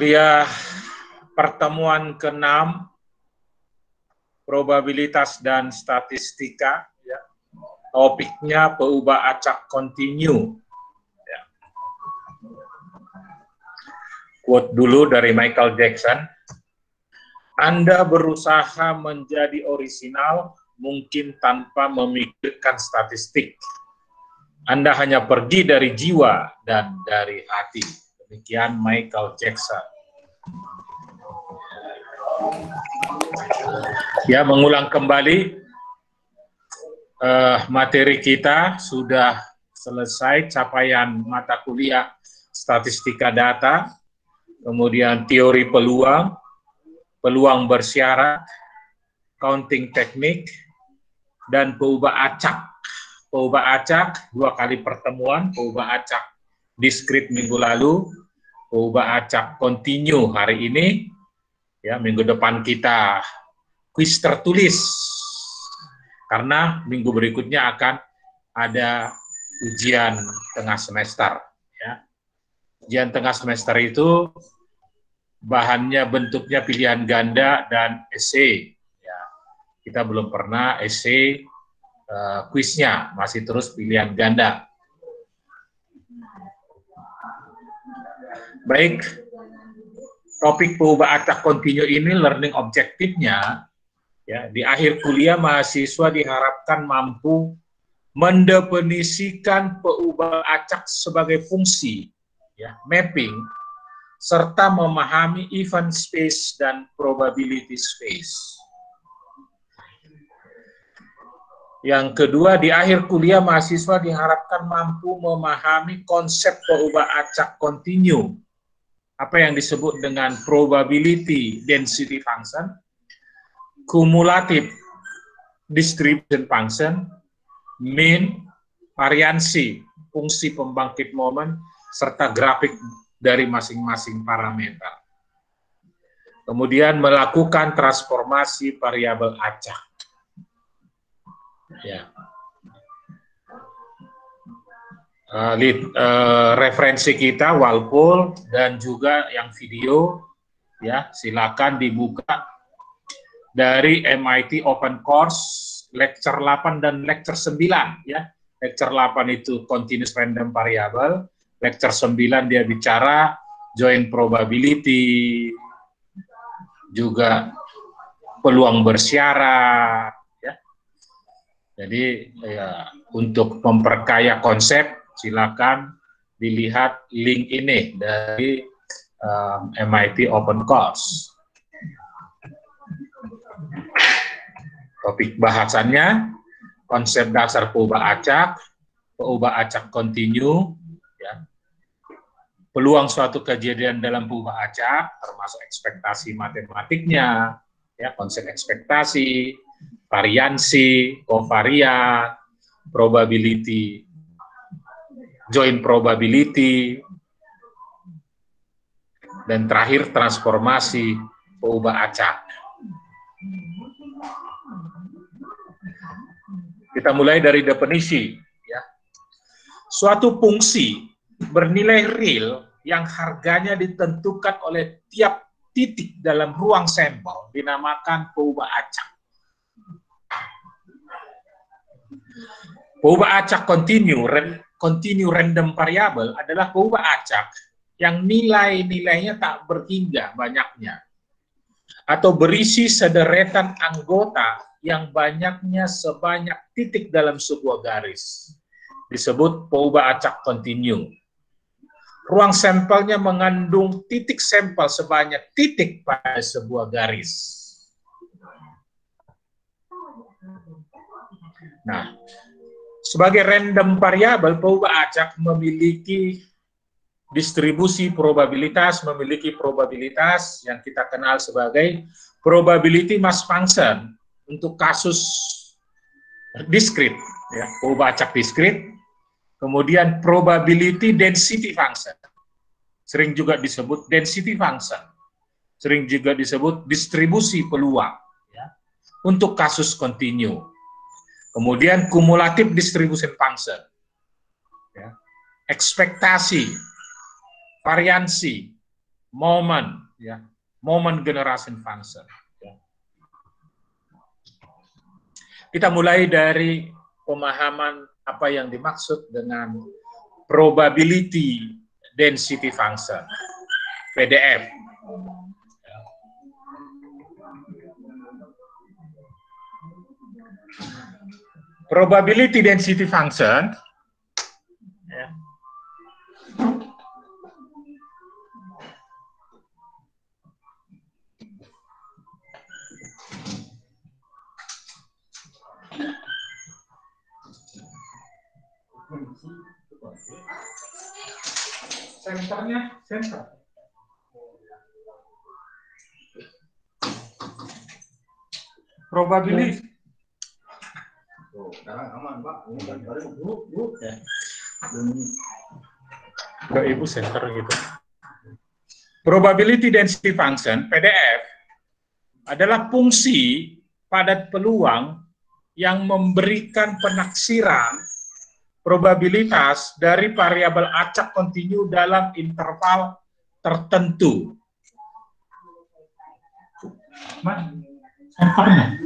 Kuliah pertemuan ke-6 probabilitas dan statistika, ya. Topiknya peubah acak kontinu. Ya. Quote dulu dari Michael Jackson. Anda berusaha menjadi orisinal mungkin tanpa memikirkan statistik. Anda hanya pergi dari jiwa dan dari hati. Demikian Michael Jackson. Ya, mengulang kembali, materi kita sudah selesai, capaian mata kuliah statistika data, kemudian teori peluang, peluang bersyarat, counting teknik, dan peubah acak. Peubah acak 2 kali pertemuan, peubah acak diskrit minggu lalu, peubah acak kontinu hari ini, ya, minggu depan kita kuis tertulis, karena minggu berikutnya akan ada ujian tengah semester. Ya. Ujian tengah semester itu bahannya bentuknya pilihan ganda dan esai. Ya. Kita belum pernah esai kuisnya, masih terus pilihan ganda. Baik, topik peubah acak kontinu ini learning objektifnya, ya, di akhir kuliah mahasiswa diharapkan mampu mendefinisikan peubah acak sebagai fungsi, ya, mapping, serta memahami event space dan probability space. Yang kedua, di akhir kuliah mahasiswa diharapkan mampu memahami konsep peubah acak kontinu, apa yang disebut dengan probability density function, cumulative distribution function, mean, variansi, fungsi pembangkit momen, serta grafik dari masing-masing parameter. Kemudian melakukan transformasi variabel acak. Ya. Referensi kita Walpole dan juga yang video, ya, silakan dibuka dari MIT Open Course lecture 8 dan lecture 9, ya. Lecture 8 itu continuous random variable, lecture 9 dia bicara joint probability, juga peluang bersyarat, ya. Jadi ya, untuk memperkaya konsep silakan dilihat link ini dari MIT Open Course. Topik bahasannya konsep dasar peubah acak kontinu, ya. Peluang suatu kejadian dalam peubah acak, termasuk ekspektasi matematiknya, ya, konsep ekspektasi, variansi, kovariat, probability, joint probability, dan terakhir transformasi peubah acak. Kita mulai dari definisi, ya. Suatu fungsi bernilai real yang harganya ditentukan oleh tiap titik dalam ruang sampel dinamakan peubah acak. Peubah acak kontinu random variable adalah peubah acak yang nilai-nilainya tak berhingga banyaknya atau berisi sederetan anggota yang banyaknya sebanyak titik dalam sebuah garis. Disebut peubah acak kontinu. Ruang sampelnya mengandung titik sampel sebanyak titik pada sebuah garis. Nah, sebagai random variable, peubah acak memiliki distribusi probabilitas, memiliki probabilitas yang kita kenal sebagai probability mass function untuk kasus diskrit, ya, peubah acak diskrit. Kemudian probability density function, sering juga disebut density function, sering juga disebut distribusi peluang, ya, untuk kasus kontinu. Kemudian cumulative distribution function, ya, ekspektasi, variansi, moment, ya, moment generation function. Ya. Kita mulai dari pemahaman apa yang dimaksud dengan probability density function, PDF. Probability density function ya, senternya sensor. Probability. Ke ibu center gitu. Probability density function (PDF) adalah fungsi padat peluang yang memberikan penaksiran probabilitas dari variabel acak kontinu dalam interval tertentu. Senternya.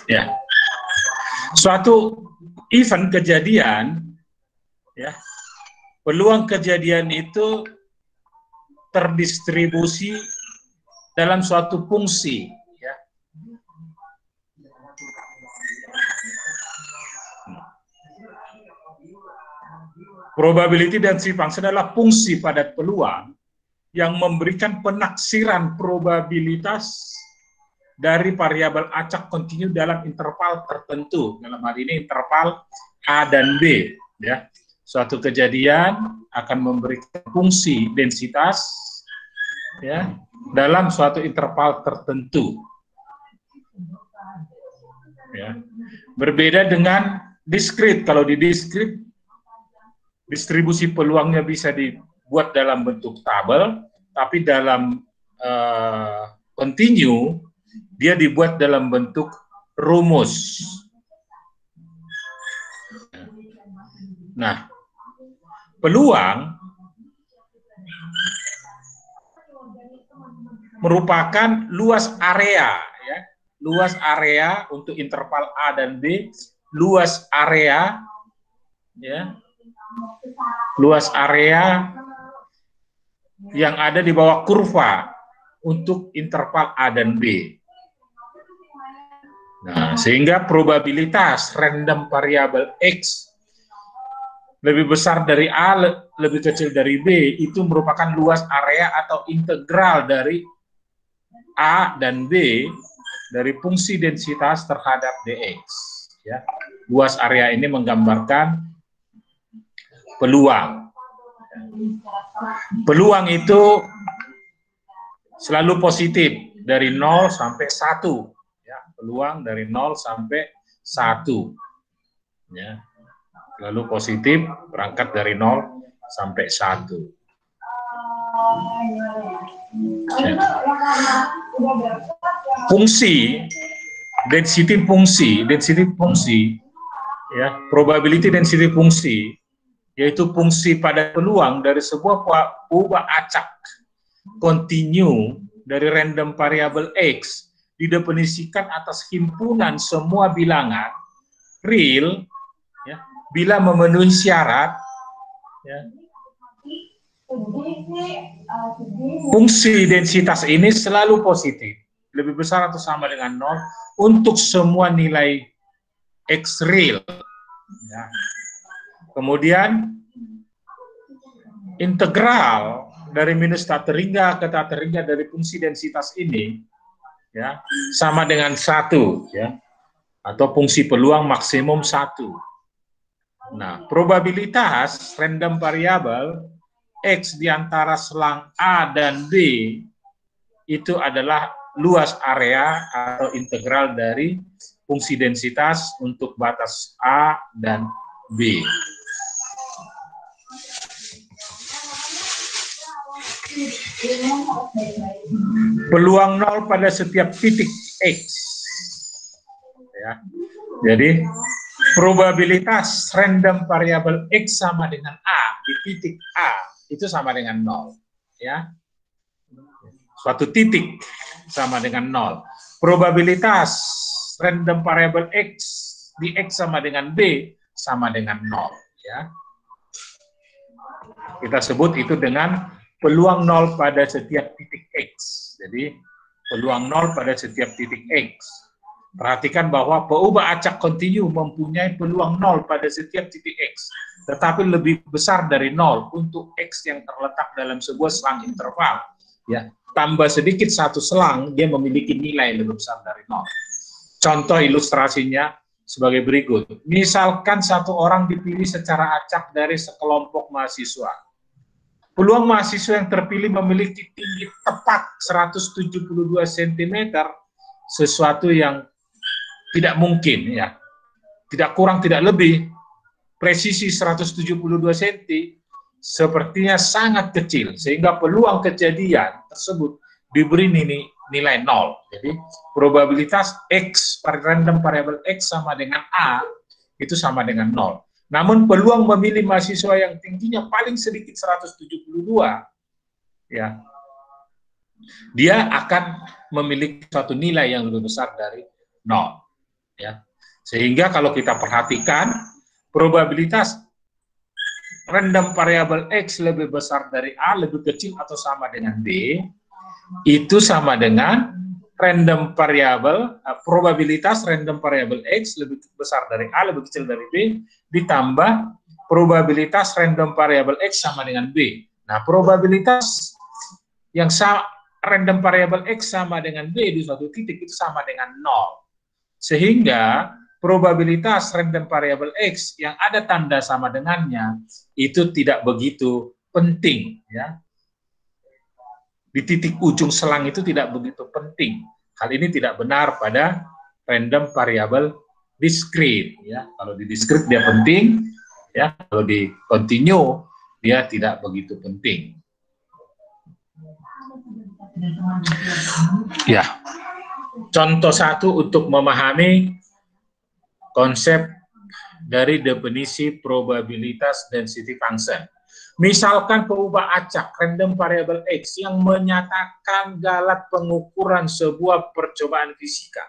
Ya. Suatu event kejadian, ya, peluang kejadian itu terdistribusi dalam suatu fungsi, ya. Probability density function adalah fungsi padat peluang yang memberikan penaksiran probabilitas dari variabel acak kontinu dalam interval tertentu. Dalam hal ini interval A dan B, ya. Suatu kejadian akan memberikan fungsi densitas, ya, dalam suatu interval tertentu. Ya. Berbeda dengan diskrit. Kalau di diskrit, distribusi peluangnya bisa dibuat dalam bentuk tabel, tapi dalam continue dia dibuat dalam bentuk rumus. Nah, peluang merupakan luas area, ya, luas area untuk interval A dan B, luas area, ya, luas area yang ada di bawah kurva untuk interval A dan B. Nah, sehingga probabilitas random variabel X lebih besar dari A, lebih kecil dari B, itu merupakan luas area atau integral dari A dan B dari fungsi densitas terhadap dx. Ya. Luas area ini menggambarkan peluang. Peluang itu selalu positif dari 0 sampai 1. Ya, peluang dari 0 sampai 1. Ya. Lalu positif berangkat dari 0 sampai 1. Ya. Fungsi, density fungsi, ya, probability density fungsi, yaitu fungsi pada peluang dari sebuah ubah acak kontinu dari random variable X didefinisikan atas himpunan semua bilangan real, ya, bila memenuhi syarat, ya. Fungsi densitas ini selalu positif, lebih besar atau sama dengan 0 untuk semua nilai X real. Ya. Kemudian integral dari minus tak terhingga ke tak terhingga dari fungsi densitas ini, ya, sama dengan 1, ya, atau fungsi peluang maksimum 1. Nah, probabilitas random variabel X di antara selang A dan B itu adalah luas area atau integral dari fungsi densitas untuk batas A dan B. Peluang 0 pada setiap titik X. Ya. Jadi, probabilitas random variabel X sama dengan A di titik A itu sama dengan 0. Ya. Suatu titik sama dengan 0. Probabilitas random variabel X di X sama dengan B sama dengan 0. Ya. Kita sebut itu dengan peluang 0 pada setiap titik X. Jadi, peluang 0 pada setiap titik X. Perhatikan bahwa peubah acak kontinu mempunyai peluang 0 pada setiap titik X, tetapi lebih besar dari 0 untuk X yang terletak dalam sebuah selang interval. Ya, tambah sedikit satu selang, dia memiliki nilai lebih besar dari 0. Contoh ilustrasinya sebagai berikut. Misalkan satu orang dipilih secara acak dari sekelompok mahasiswa. Peluang mahasiswa yang terpilih memiliki tinggi tepat 172 cm, sesuatu yang tidak mungkin, ya, tidak kurang, tidak lebih, presisi 172 cm, sepertinya sangat kecil, sehingga peluang kejadian tersebut diberi nilai 0. Jadi, probabilitas X, random variable X sama dengan A, itu sama dengan 0. Namun, peluang memilih mahasiswa yang tingginya paling sedikit 172, ya, dia akan memiliki suatu nilai yang lebih besar dari 0. Ya. Sehingga kalau kita perhatikan, probabilitas random variabel X lebih besar dari A, lebih kecil atau sama dengan B, itu sama dengan random variabel, probabilitas random variabel X lebih besar dari A, lebih kecil dari B, ditambah probabilitas random variabel X sama dengan B. Nah, probabilitas yang random variabel X sama dengan B di suatu titik itu sama dengan 0. Sehingga probabilitas random variabel X yang ada tanda sama dengannya itu tidak begitu penting, ya. Di titik ujung selang itu tidak begitu penting. Hal ini tidak benar pada random variabel discrete, ya. Kalau di discrete dia penting, ya. Kalau di continue dia tidak begitu penting. Ya. Contoh satu untuk memahami konsep dari definisi probabilitas density function. Misalkan peubah acak random variable X yang menyatakan galat pengukuran sebuah percobaan fisika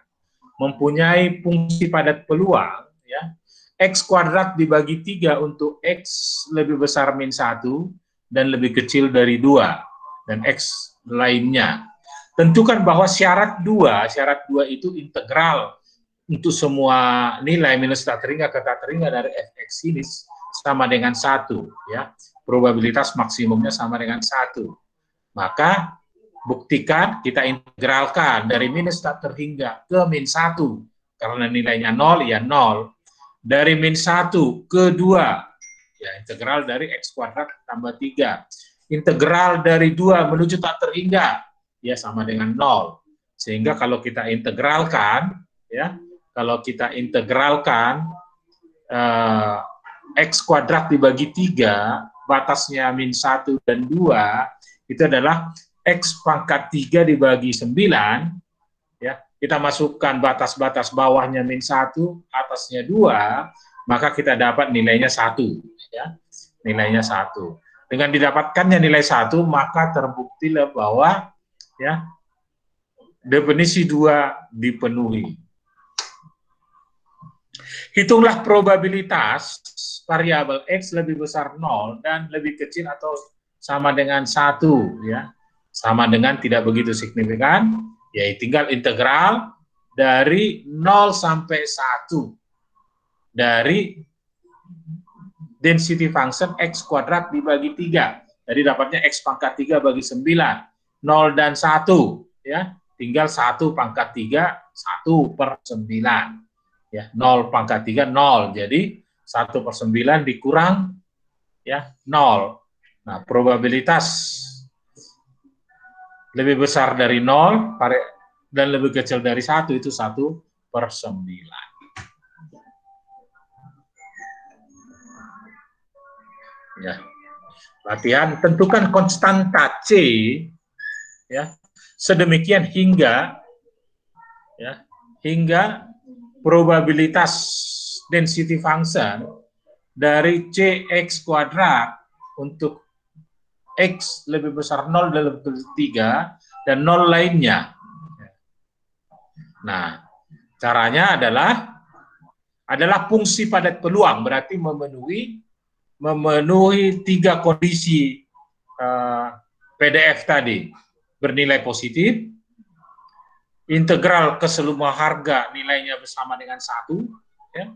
mempunyai fungsi padat peluang, ya, X kuadrat dibagi 3 untuk X lebih besar min 1 dan lebih kecil dari 2, dan X lainnya. Tentukan bahwa syarat 2 itu integral untuk semua nilai minus tak terhingga ke tak terhingga dari fx ini sama dengan 1, ya. Probabilitas maksimumnya sama dengan 1. Maka buktikan, kita integralkan dari minus tak terhingga ke min 1, karena nilainya 0, ya 0. Dari min 1 ke 2, ya integral dari x kuadrat tambah 3. Integral dari 2 menuju tak terhingga, ya sama dengan 0. Sehingga kalau kita integralkan, ya, kalau kita integralkan X kuadrat dibagi 3, batasnya min 1 dan 2, itu adalah X pangkat 3 dibagi 9, ya, kita masukkan batas-batas bawahnya min 1, atasnya 2, maka kita dapat nilainya 1, ya, nilainya 1. Dengan didapatkannya nilai 1, maka terbuktilah bahwa, ya, definisi 2 dipenuhi. Hitunglah probabilitas variabel X lebih besar 0 dan lebih kecil atau sama dengan 1, ya. Sama dengan tidak begitu signifikan, ya tinggal integral dari 0 sampai 1 dari density function X kuadrat dibagi 3. Jadi dapatnya X pangkat 3 bagi 9, 0 dan 1, ya. Tinggal 1 pangkat 3, 1 per 9. Ya, 0 pangkat 3, 0. Jadi 1 per 9 dikurang, ya, 0. Nah, probabilitas lebih besar dari 0 dan lebih kecil dari 1 itu 1 per 9. Ya. Latihan, tentukan konstanta C ya, sedemikian hingga ya, hingga probabilitas density function dari Cx kuadrat untuk X lebih besar 0 dan lebih besar 3 dan 0 lainnya. Nah, caranya adalah fungsi padat peluang, berarti memenuhi 3 kondisi PDF tadi. Bernilai positif, integral keseluruhan harga nilainya bersama dengan 1, ya.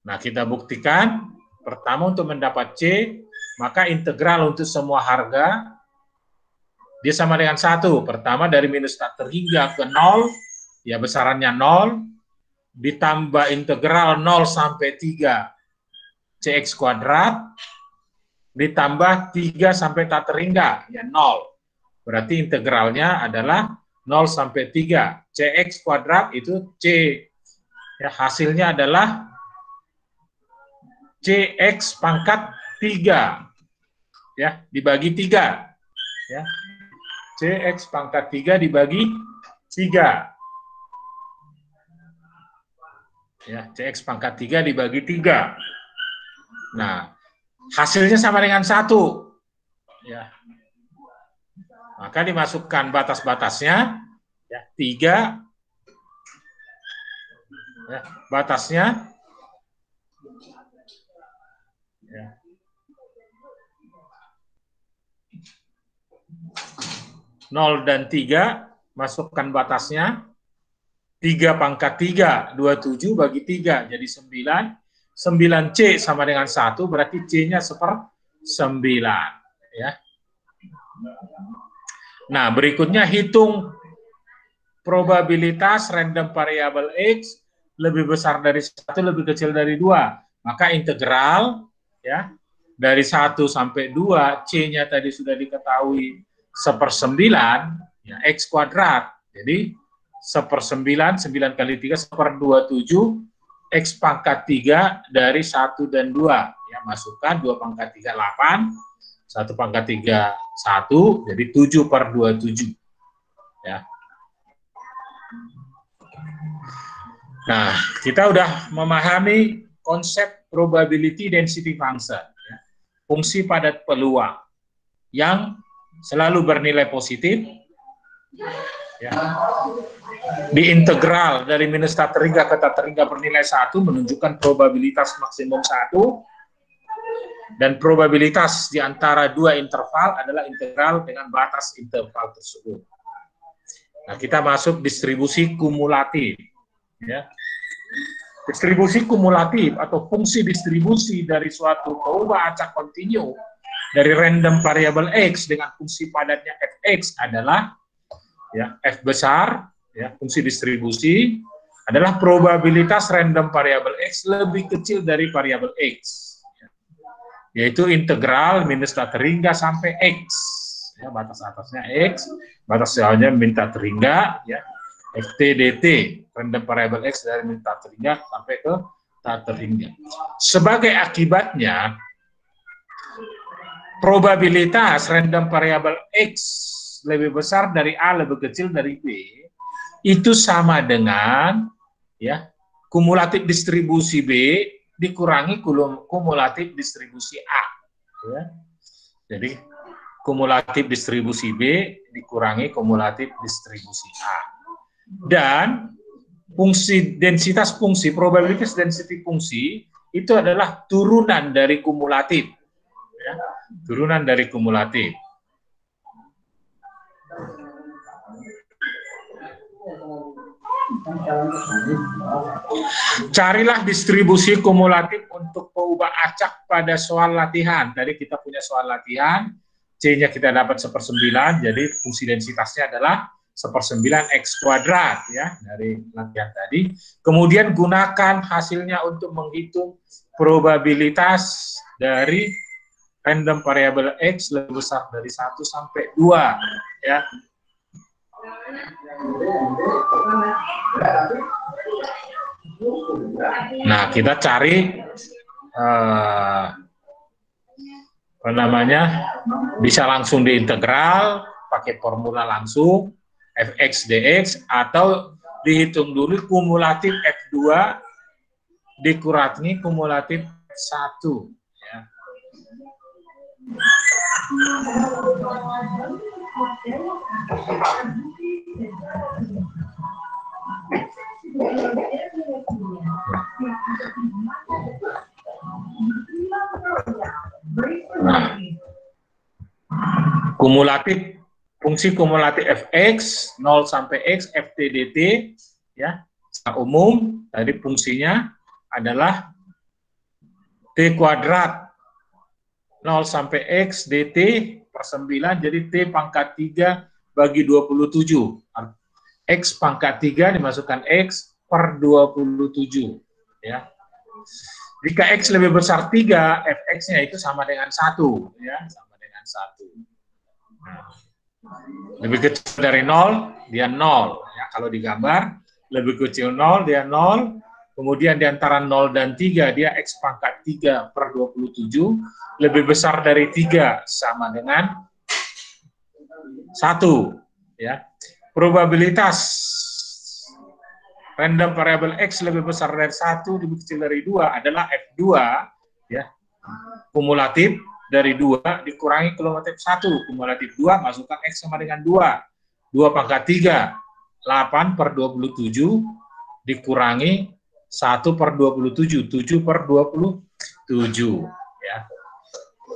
Nah, kita buktikan, pertama untuk mendapat C, maka integral untuk semua harga, dia sama dengan 1. Pertama dari minus tak terhingga ke 0, ya besarannya 0, ditambah integral 0 sampai 3 Cx kuadrat, ditambah 3 sampai tak terhingga, ya 0. Berarti integralnya adalah 0 sampai 3. Cx kuadrat itu C. Ya, hasilnya adalah Cx pangkat 3. Ya, dibagi 3. Ya. Cx pangkat 3 dibagi 3. Ya, Cx pangkat 3 dibagi 3. Nah, hasilnya sama dengan 1. Ya. Maka dimasukkan batas-batasnya, ya, 3. Ya, batasnya ya. 0 dan 3, masukkan batasnya. 3 pangkat 3, 27 bagi 3, jadi 9. 9C sama dengan 1, berarti C-nya 1/9. Ya. Nah, berikutnya hitung probabilitas random variable X lebih besar dari 1, lebih kecil dari 2. Maka integral, ya, dari 1 sampai 2, C-nya tadi sudah diketahui 1/9, ya, X kuadrat. Jadi 1/9, 9 kali 3, 1/27, X pangkat 3 dari 1 dan 2. Ya, masukkan 2 pangkat 3, 8, 1 pangkat 3, 1, jadi 7/27. Ya. Nah, kita udah memahami konsep probability density function, ya, fungsi padat peluang yang selalu bernilai positif, ya. Di integral dari minus tak terhingga ke tak terhingga bernilai 1 menunjukkan probabilitas maksimum 1, dan probabilitas di antara 2 interval adalah integral dengan batas interval tersebut. Nah, kita masuk distribusi kumulatif. Ya. Distribusi kumulatif atau fungsi distribusi dari suatu perubahan acak kontinu dari random variable X dengan fungsi padatnya Fx adalah, ya, F besar, ya, fungsi distribusi adalah probabilitas random variable X lebih kecil dari variabel X, yaitu integral minus tak terhingga sampai X, ya, batas atasnya X, batas bawahnya min tak terhingga, ya, Ft dt random variable X dari min tak terhingga sampai ke tak terhingga. Sebagai akibatnya, probabilitas random variable X lebih besar dari A lebih kecil dari B itu sama dengan, ya, kumulatif distribusi B dikurangi kumulatif distribusi A. Ya. Jadi kumulatif distribusi B dikurangi kumulatif distribusi A. Dan fungsi densitas fungsi, probabilitas density fungsi itu adalah turunan dari kumulatif. Ya, turunan dari kumulatif. Carilah distribusi kumulatif untuk perubahan acak pada soal latihan. Tadi kita punya soal latihan, C-nya kita dapat 1/9, jadi fungsi densitasnya adalah 1/9 X kuadrat, ya, dari latihan tadi. Kemudian gunakan hasilnya untuk menghitung probabilitas dari random variable X lebih besar dari 1 sampai 2, ya. Nah, kita cari apa namanya, bisa langsung diintegral pakai formula langsung fx dx, atau dihitung dulu kumulatif F2 dikurangi kumulatif F1 ya. Nah, kumulatif, fungsi kumulatif fx 0 sampai x ft dt ya, secara umum tadi fungsinya adalah t kuadrat 0 sampai x dt per 9, jadi t pangkat 3 bagi 27. X pangkat 3 dimasukkan x per 27 ya. Jika x lebih besar 3, fx-nya itu sama dengan 1 ya, sama dengan 1. Nah, lebih kecil dari 0, dia 0 ya. Kalau digambar lebih kecil 0, dia 0. Kemudian di antara 0 dan 3 dia x pangkat 3 per 27, lebih besar dari 3 sama dengan 1 ya. Probabilitas random variable x lebih besar dari 1, lebih kecil dari 2 adalah F2 ya. Kumulatif dari 2 dikurangi kumulatif 1. Kumulatif 2 masukkan x sama dengan 2. 2 pangkat 3, 8 per 27 dikurangi 1 per 27, 7 per 27 ya.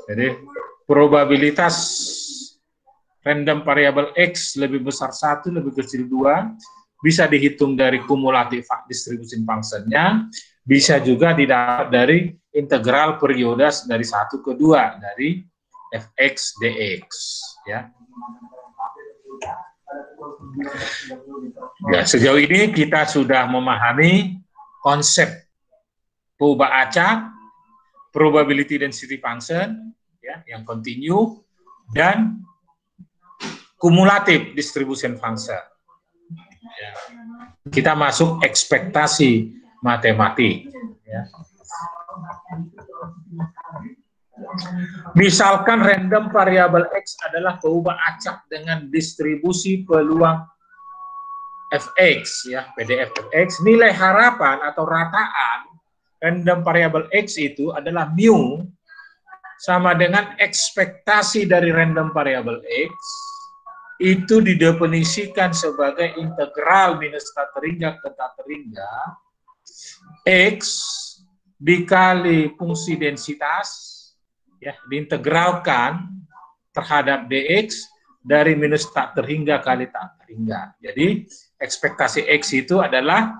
Jadi probabilitas random variable x lebih besar 1, lebih kecil 2 bisa dihitung dari kumulatif distribution function-nya, bisa juga didapat dari integral periodas dari 1 ke 2 dari fx dx ya. Ya, sejauh ini kita sudah memahami konsep perubahan acak, probability density function ya, yang continue, dan kumulatif distribution function. Ya. Kita masuk ekspektasi matematik. Ya. Misalkan random variable x adalah perubahan acak dengan distribusi peluang fx, ya, PDF fx, nilai harapan atau rataan random variable x itu adalah mu sama dengan ekspektasi dari random variable x, itu didefinisikan sebagai integral minus tata ringga ke tata ringga x dikali fungsi densitas ya, diintegralkan terhadap dx dari minus tata ringga kali tata ringga. Jadi ekspektasi x itu adalah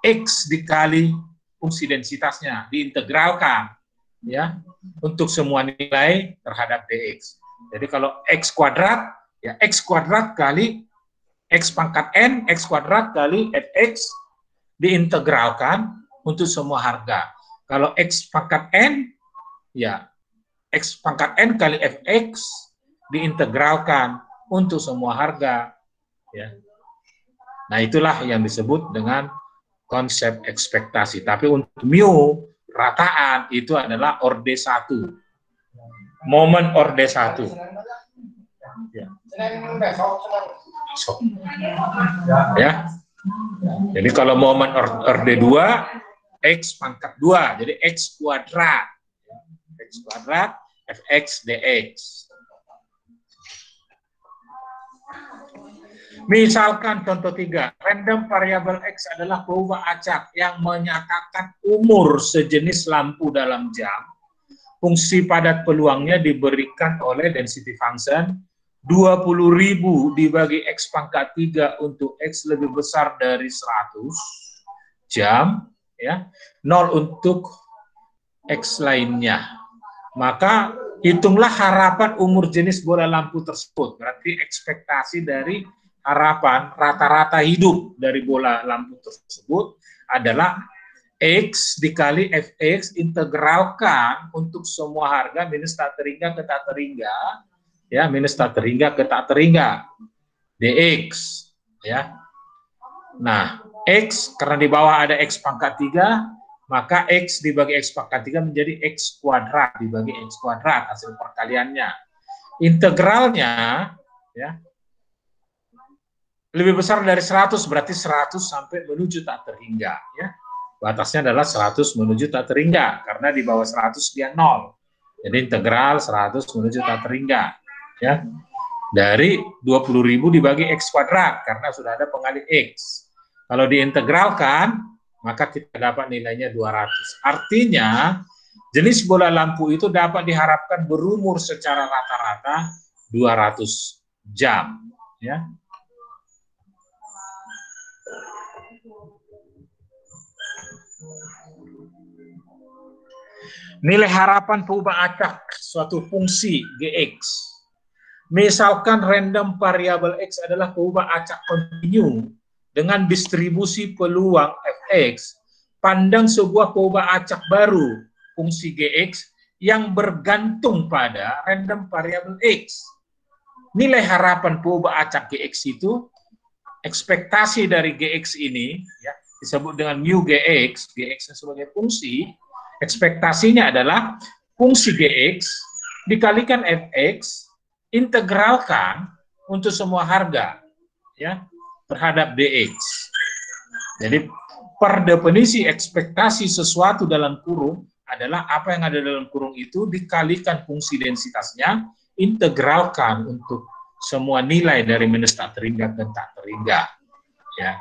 x dikali fungsi densitasnya diintegralkan ya untuk semua nilai terhadap dx. Jadi kalau x kuadrat ya x kuadrat kali x pangkat n, x kuadrat kali fx diintegralkan untuk semua harga. Kalau x pangkat n, ya x pangkat n kali fx diintegralkan untuk semua harga. Ya. Nah itulah yang disebut dengan konsep ekspektasi. Tapi untuk mu, rataan, itu adalah orde 1. Momen orde 1. Ya. Ya. Jadi kalau momen orde 2, x pangkat 2, jadi x kuadrat. X kuadrat, fx dx. Misalkan contoh 3, random variable x adalah perubahan acak yang menyatakan umur sejenis lampu dalam jam. Fungsi padat peluangnya diberikan oleh density function 20.000 dibagi x pangkat 3 untuk x lebih besar dari 100 jam, ya, 0 untuk x lainnya. Maka hitunglah harapan umur jenis bola lampu tersebut. Berarti ekspektasi dari harapan rata-rata hidup dari bola lampu tersebut adalah x dikali fx integralkan untuk semua harga minus tata ringga ke tata ringga, ya, minus tata ringga ke tata ringga dx, ya. Nah, X, karena di bawah ada X pangkat 3, maka X dibagi X pangkat 3 menjadi X kuadrat dibagi X kuadrat, hasil perkaliannya. Integralnya, ya, lebih besar dari 100, berarti 100 sampai menuju tak terhingga. Ya. Batasnya adalah 100 menuju tak terhingga, karena di bawah 100 dia 0. Jadi integral 100 menuju tak terhingga. Ya. Dari 20.000 dibagi X kuadrat, karena sudah ada pengalih X. Kalau diintegralkan, maka kita dapat nilainya 200. Artinya, jenis bola lampu itu dapat diharapkan berumur secara rata-rata 200 jam. Ya. Nilai harapan perubahan acak suatu fungsi Gx. Misalkan random variabel X adalah perubahan acak kontinu dengan distribusi peluang Fx, pandang sebuah perubahan acak baru, fungsi Gx, yang bergantung pada random variabel X. Nilai harapan perubahan acak Gx itu, ekspektasi dari Gx ini, ya, disebut dengan mu Gx, Gx sebagai fungsi, ekspektasinya adalah fungsi Gx dikalikan Fx, integralkan untuk semua harga, ya, terhadap dx. Jadi per definisi ekspektasi sesuatu dalam kurung adalah apa yang ada dalam kurung itu dikalikan fungsi densitasnya, integralkan untuk semua nilai dari minus tak terhingga ke tak terhingga. Ya.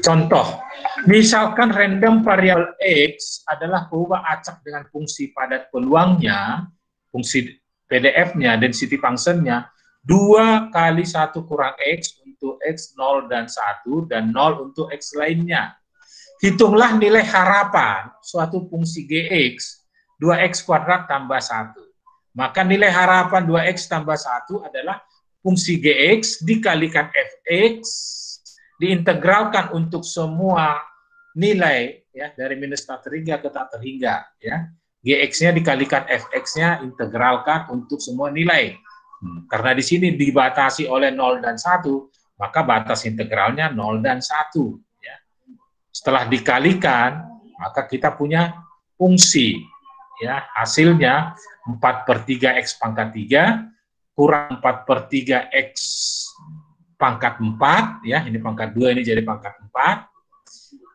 Contoh, misalkan random variabel X adalah perubahan acak dengan fungsi padat peluangnya, fungsi PDF-nya, density function-nya, 2 kali 1 kurang X untuk X 0 dan 1, dan 0 untuk X lainnya. Hitunglah nilai harapan suatu fungsi Gx, 2X kuadrat tambah 1. Maka nilai harapan 2X tambah 1 adalah fungsi Gx dikalikan Fx, diintegralkan untuk semua nilai, ya, dari minus tak terhingga ke tak terhingga, ya. Gx-nya dikalikan Fx-nya, integralkan untuk semua nilai. Karena di sini dibatasi oleh 0 dan 1, maka batas integralnya 0 dan 1. Ya. Setelah dikalikan, maka kita punya fungsi. Ya, hasilnya 4/3 X pangkat 3, kurang 4/3 X pangkat 4, ya, ini pangkat 2, ini jadi pangkat 4,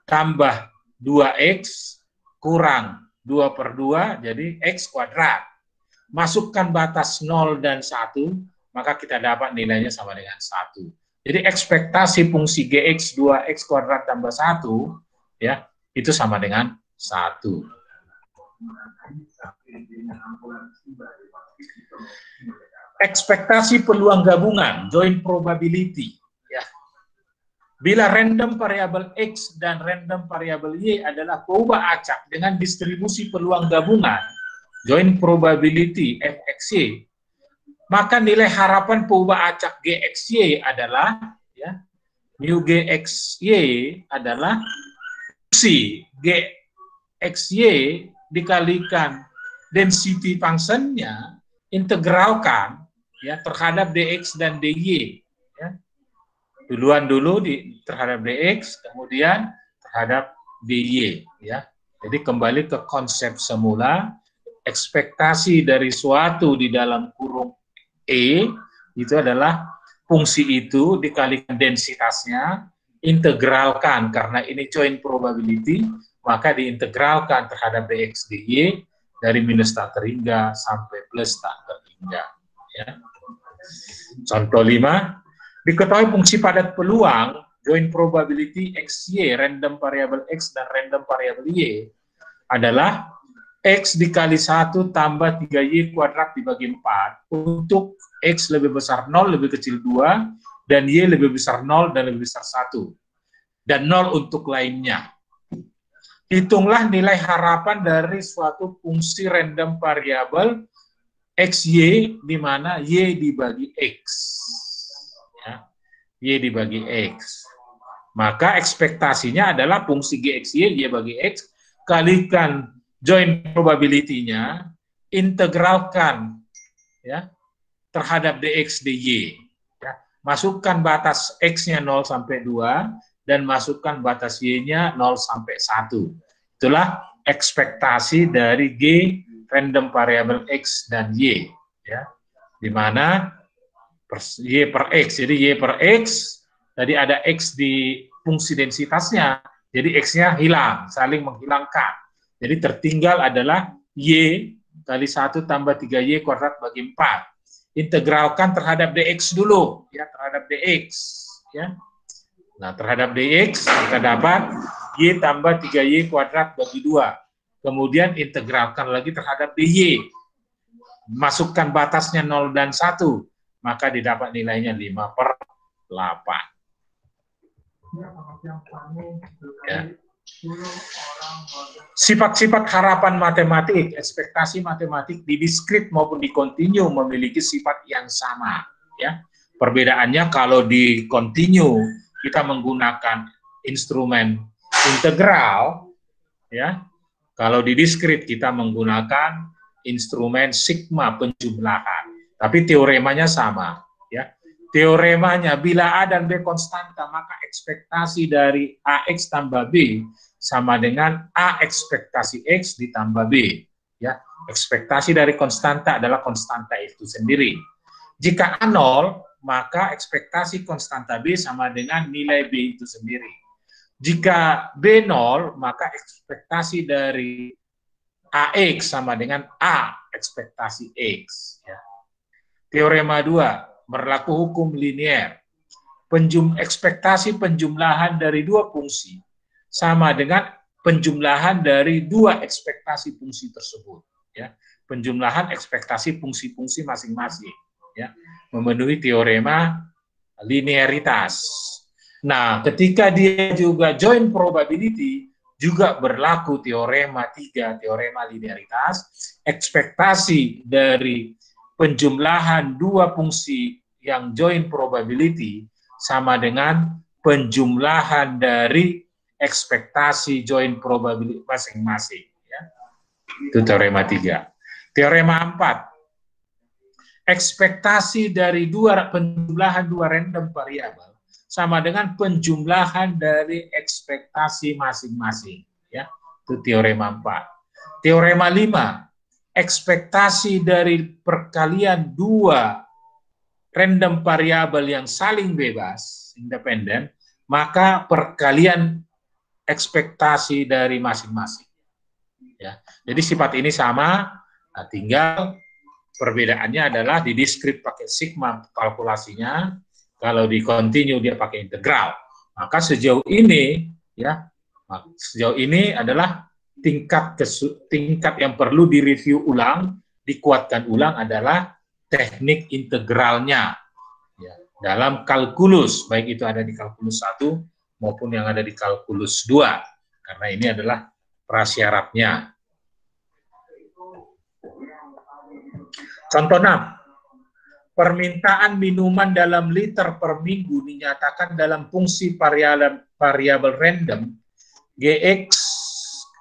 tambah 2X, kurang 2/2, jadi X kuadrat. Masukkan batas 0 dan 1, maka kita dapat nilainya sama dengan 1. Jadi ekspektasi fungsi Gx 2X kuadrat tambah 1, ya, itu sama dengan 1. Ekspektasi peluang gabungan, joint probability. Ya. Bila random variabel X dan random variabel Y adalah perubahan acak dengan distribusi peluang gabungan, joint probability Fxy, maka nilai harapan perubahan acak Gxy adalah, ya, mu Gxy adalah fungsi Gxy dikalikan density function-nya, integralkan, ya, terhadap dx dan dy. Ya. Duluan dulu terhadap dx, kemudian terhadap dy. Ya. Jadi kembali ke konsep semula, ekspektasi dari suatu di dalam kurung E itu adalah fungsi itu dikalikan densitasnya, integralkan, karena ini joint probability, maka diintegralkan terhadap dx dy dari minus tak terhingga sampai plus tak terhingga. Ya. Contoh 5, diketahui fungsi padat peluang, joint probability xy, random variable x dan random variable y, adalah X dikali 1 tambah 3Y kuadrat dibagi 4 untuk X lebih besar 0, lebih kecil 2, dan Y lebih besar 0 dan lebih besar 1. Dan 0 untuk lainnya. Hitunglah nilai harapan dari suatu fungsi random variabel XY, di mana Y dibagi X. Ya. Y dibagi X. Maka ekspektasinya adalah fungsi GXY, Y bagi X, kalikan joint probability-nya, integralkan, ya, terhadap dx dy. Ya. masukkan batas X-nya 0 sampai 2, dan masukkan batas Y-nya 0 sampai 1. Itulah ekspektasi dari G random variable X dan Y, ya. Di mana Y per X, jadi Y per X, tadi ada X di fungsi densitasnya, jadi X-nya hilang, saling menghilangkan. Jadi tertinggal adalah Y kali 1 tambah 3Y kuadrat bagi 4. Integralkan terhadap dx dulu, ya, terhadap dx, ya. Nah, terhadap dx kita dapat y tambah 3y kuadrat bagi 2. Kemudian integralkan lagi terhadap dy. Masukkan batasnya 0 dan 1, maka didapat nilainya 5/8. Ya. Sifat-sifat harapan matematik, ekspektasi matematik di diskrit maupun di kontinu memiliki sifat yang sama, ya. Perbedaannya kalau di kontinu kita menggunakan instrumen integral, ya. Kalau di diskrit kita menggunakan instrumen sigma penjumlahan. Tapi teoremanya sama, ya. Teoremanya bila A dan B konstanta, maka ekspektasi dari AX tambah B sama dengan A ekspektasi X ditambah B. Ya, ekspektasi dari konstanta adalah konstanta itu sendiri. Jika A 0, maka ekspektasi konstanta B sama dengan nilai B itu sendiri. Jika B 0, maka ekspektasi dari AX sama dengan A ekspektasi X. Ya. Teorema 2. Berlaku hukum linier. Ekspektasi penjumlahan dari dua fungsi sama dengan penjumlahan dari dua ekspektasi fungsi tersebut. Ya, penjumlahan ekspektasi fungsi-fungsi masing-masing. Ya, memenuhi teorema linearitas. Nah, ketika dia juga joint probability, juga berlaku teorema 3, teorema linearitas. Ekspektasi dari penjumlahan dua fungsi yang joint probability sama dengan penjumlahan dari ekspektasi joint probability masing-masing. Ya. Itu teorema 3. Teorema 4. Ekspektasi dari penjumlahan dua random variabel sama dengan penjumlahan dari ekspektasi masing-masing. Ya. Itu teorema 4. Teorema 5. Ekspektasi dari perkalian dua random variabel yang saling bebas, independen, maka perkalian ekspektasi dari masing-masing. Ya, jadi sifat ini sama, nah, tinggal perbedaannya adalah di diskrit pakai sigma kalkulasinya, kalau di kontinu dia pakai integral. Maka sejauh ini, ya, sejauh ini adalah tingkat yang perlu direview ulang, dikuatkan ulang adalah teknik integralnya, ya, dalam kalkulus, baik itu ada di kalkulus 1 maupun yang ada di kalkulus 2, karena ini adalah prasyaratnya. Contoh 6. Permintaan minuman dalam liter per minggu dinyatakan dalam fungsi variabel random Gx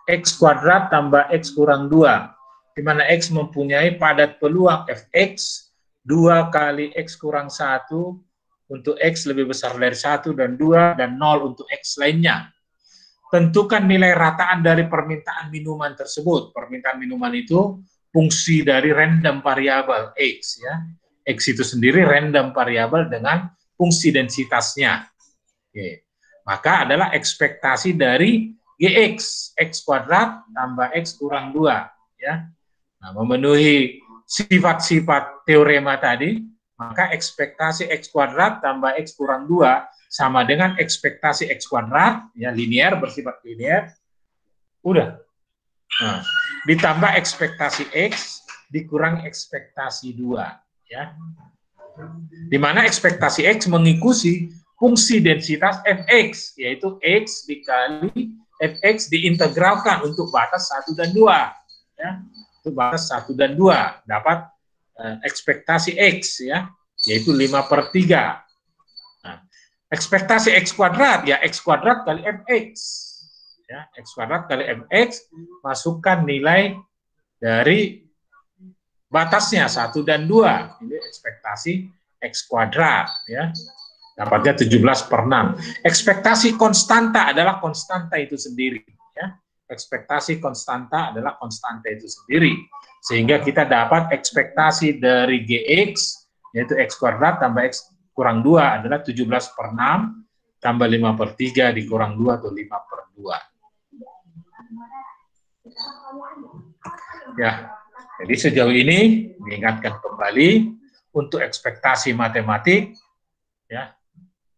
X kuadrat tambah X kurang 2, di mana X mempunyai padat peluang Fx 2 kali X kurang 1 untuk X lebih besar dari 1 dan 2 dan 0 untuk X lainnya. Tentukan nilai rataan dari permintaan minuman tersebut. Permintaan minuman itu fungsi dari random variabel X, ya. X itu sendiri random variabel dengan fungsi densitasnya. Oke. Maka adalah ekspektasi dari Gx, X kuadrat tambah X kurang 2. Ya. Nah, memenuhi sifat-sifat teorema tadi, maka ekspektasi X kuadrat tambah X kurang 2 sama dengan ekspektasi X kuadrat, ya, linear, bersifat linear, udah. Nah, ditambah ekspektasi X dikurang ekspektasi 2. Ya. Di mana ekspektasi X mengikuti fungsi densitas Fx, yaitu X dikali Fx diintegralkan untuk batas 1 dan 2. Ya. Untuk batas 1 dan 2, dapat ekspektasi X, ya, yaitu 5/3. Nah, ekspektasi X kuadrat, ya X kuadrat kali Fx. Ya, X kuadrat kali Fx, masukkan nilai dari batasnya 1 dan 2. Ini ekspektasi X kuadrat, ya. Dapatnya 17/6. Ekspektasi konstanta adalah konstanta itu sendiri, ya. Ekspektasi konstanta adalah konstanta itu sendiri. Sehingga kita dapat ekspektasi dari GX, yaitu X kuadrat tambah X kurang 2 adalah 17/6 tambah 5/3 dikurang 2 atau 5/2. Ya, jadi sejauh ini diingatkan kembali untuk ekspektasi matematik, ya,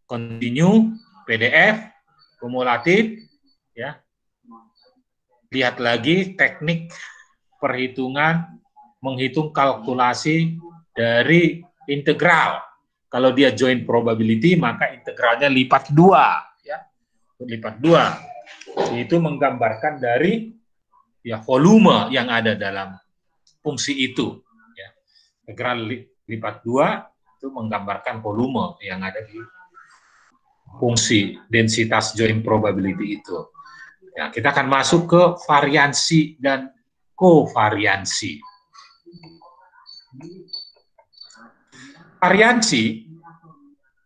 continue, PDF, kumulatif, ya. Lihat lagi teknik perhitungan, menghitung kalkulasi dari integral. Kalau dia joint probability, maka integralnya lipat 2, ya. Lipat 2. Itu menggambarkan dari ya volume yang ada dalam fungsi itu, ya. Integral lipat 2 itu menggambarkan volume yang ada di fungsi densitas joint probability itu. Ya, kita akan masuk ke variansi dan kovariansi. Variansi,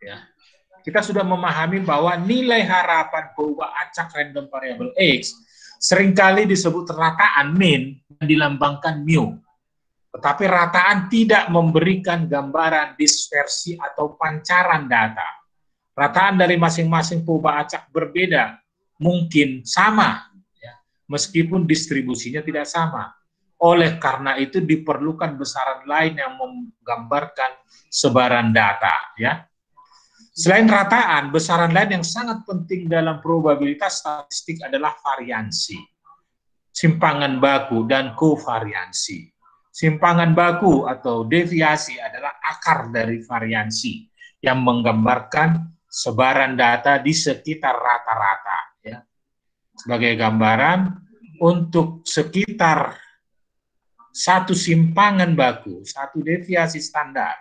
ya, kita sudah memahami bahwa nilai harapan perubahan acak random variable X seringkali disebut rataan min dan dilambangkan mu. Tetapi rataan tidak memberikan gambaran dispersi atau pancaran data. Rataan dari masing-masing perubahan acak berbeda, mungkin sama, ya, meskipun distribusinya tidak sama. Oleh karena itu diperlukan besaran lain yang menggambarkan sebaran data, ya. Selain rataan, besaran lain yang sangat penting dalam probabilitas statistik adalah variansi, simpangan baku, dan kovariansi. Simpangan baku atau deviasi adalah akar dari variansi yang menggambarkan sebaran data di sekitar rata-rata, ya. Sebagai gambaran, untuk sekitar satu simpangan baku, satu deviasi standar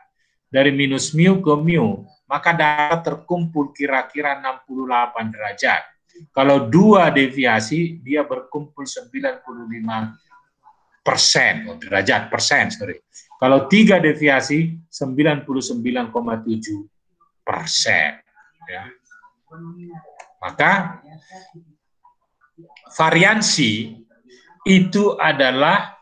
dari minus mu ke mu, maka data terkumpul kira-kira 68 derajat. Kalau 2 deviasi, dia berkumpul 95% derajat persen, sorry. Kalau 3 deviasi, 99,7%. Ya. Maka variansi itu adalah,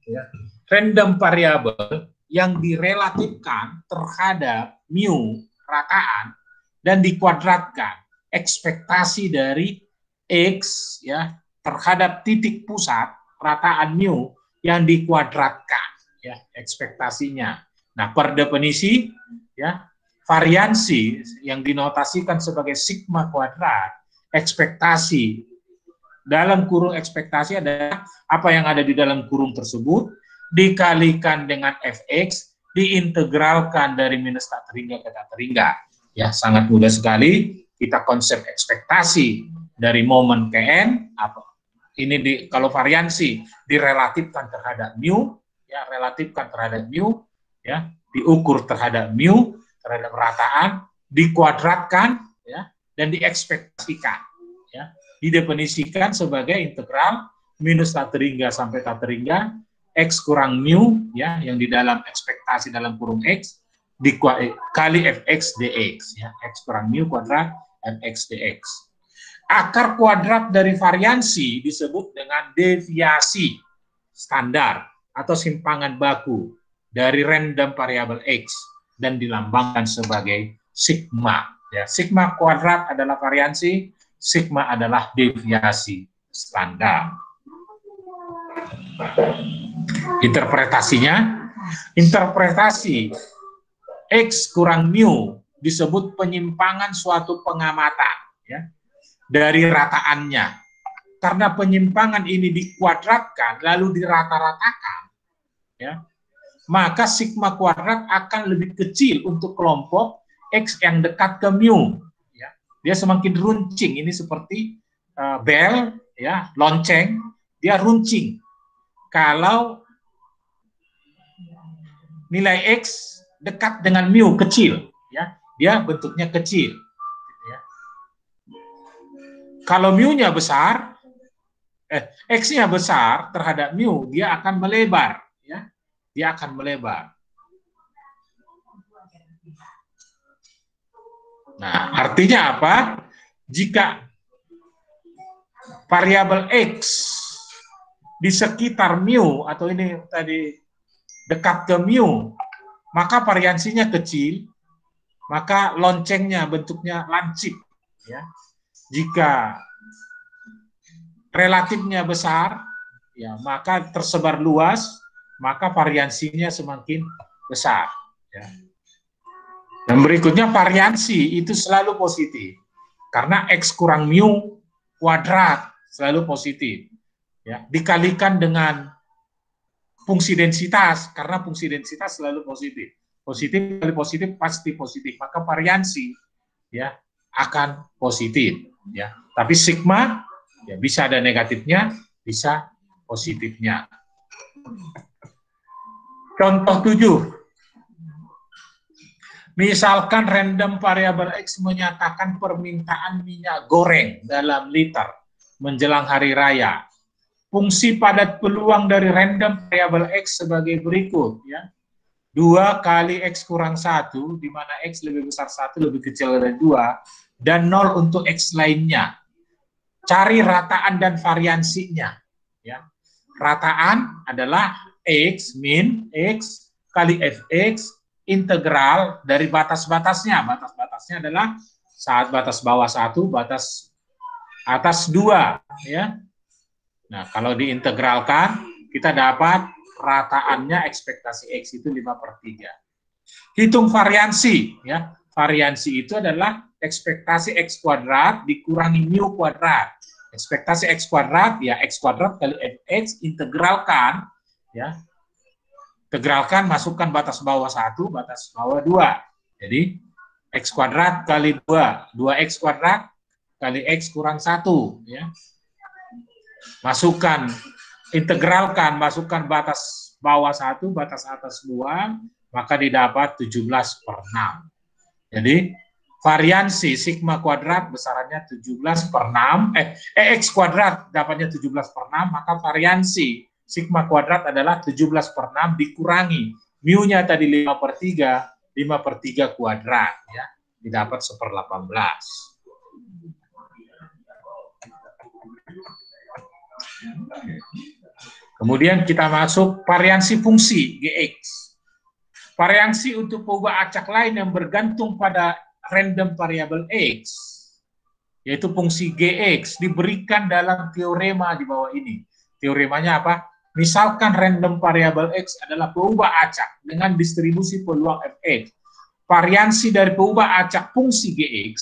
ya, random variable yang direlatifkan terhadap mu, rataan, dan dikuadratkan ekspektasi dari X, ya, terhadap titik pusat rataan mu yang dikuadratkan, ya, ekspektasinya. Nah, per definisi, ya, variansi yang dinotasikan sebagai sigma kuadrat, ekspektasi dalam kurung ekspektasi adalah apa yang ada di dalam kurung tersebut dikalikan dengan fx, diintegralkan dari minus tak terhingga ke tak terhingga. Ya, sangat mudah sekali. Kita konsep ekspektasi dari momen kn, apa ini kalau variansi direlatifkan terhadap mu, ya, relatifkan terhadap mu, ya, diukur terhadap mu, terhadap rataan, dikuadratkan, ya, dan diekspektasikan, ya, didefinisikan sebagai integral minus tak terhingga sampai tak terhingga x kurang mu, ya, yang di dalam ekspektasi dalam kurung x dikali fx dx, ya, x kurang mu kuadrat fx dx. Akar kuadrat dari variansi disebut dengan deviasi standar atau simpangan baku dari random variable x dan dilambangkan sebagai sigma. Ya, sigma kuadrat adalah variansi, sigma adalah deviasi standar. Interpretasinya, interpretasi x kurang mu disebut penyimpangan suatu pengamatan, ya, dari rataannya. Karena penyimpangan ini dikuadratkan lalu dirata-ratakan, ya, maka sigma kuadrat akan lebih kecil untuk kelompok x yang dekat ke mu, ya. Dia semakin runcing, ini seperti bel, ya, lonceng, dia runcing. Kalau nilai x dekat dengan mu kecil, ya, dia bentuknya kecil. Ya. Kalau mu-nya besar, x-nya besar terhadap mu, dia akan melebar, ya, dia akan melebar. Nah, artinya apa? Jika variabel X di sekitar mu, atau ini tadi dekat ke mu, maka variansinya kecil, maka loncengnya bentuknya lancip. Ya. Jika relatifnya besar, ya maka tersebar luas, maka variansinya semakin besar. Ya. Dan berikutnya variansi itu selalu positif, karena X kurang mu kuadrat selalu positif. Ya, dikalikan dengan fungsi densitas, karena fungsi densitas selalu positif. Positif kali positif pasti positif, maka variansi ya akan positif. Ya, tapi sigma ya bisa ada negatifnya, bisa positifnya. Contoh 7. Misalkan random variabel X menyatakan permintaan minyak goreng dalam liter menjelang hari raya. Fungsi padat peluang dari random variabel X sebagai berikut. Ya. 2 kali X kurang 1, di mana X lebih besar 1, lebih kecil dari 2, dan 0 untuk X lainnya. Cari rataan dan variansinya. Ya. Rataan adalah X min X kali Fx integral dari batas-batasnya. Batas-batasnya adalah saat batas bawah 1, batas atas 2. Ya. Nah, kalau diintegralkan, kita dapat rataannya ekspektasi X itu 5/3. Hitung variansi. Ya. Variansi itu adalah ekspektasi X kuadrat dikurangi mu kuadrat. Ekspektasi X kuadrat, ya X kuadrat kali Fx, integralkan. Ya. Integralkan, masukkan batas bawah 1, batas bawah 2. Jadi, X kuadrat kali 2. 2X kuadrat kali X kurang 1. Ya. Masukkan, integralkan, masukkan batas bawah 1, batas atas 2, maka didapat 17/6. Jadi, variansi sigma kuadrat besarannya 17/6, X kuadrat dapatnya 17/6, maka variansi sigma kuadrat adalah 17/6 dikurangi mu-nya tadi 5/3, 5/3 kuadrat, ya, didapat 1/18. Kemudian kita masuk variansi fungsi Gx. Variansi untuk perubahan acak lain yang bergantung pada random variable X, yaitu fungsi Gx, diberikan dalam teorema di bawah ini. Teoremanya apa? Misalkan random variable X adalah perubahan acak dengan distribusi peluang Fx. Variansi dari perubahan acak fungsi Gx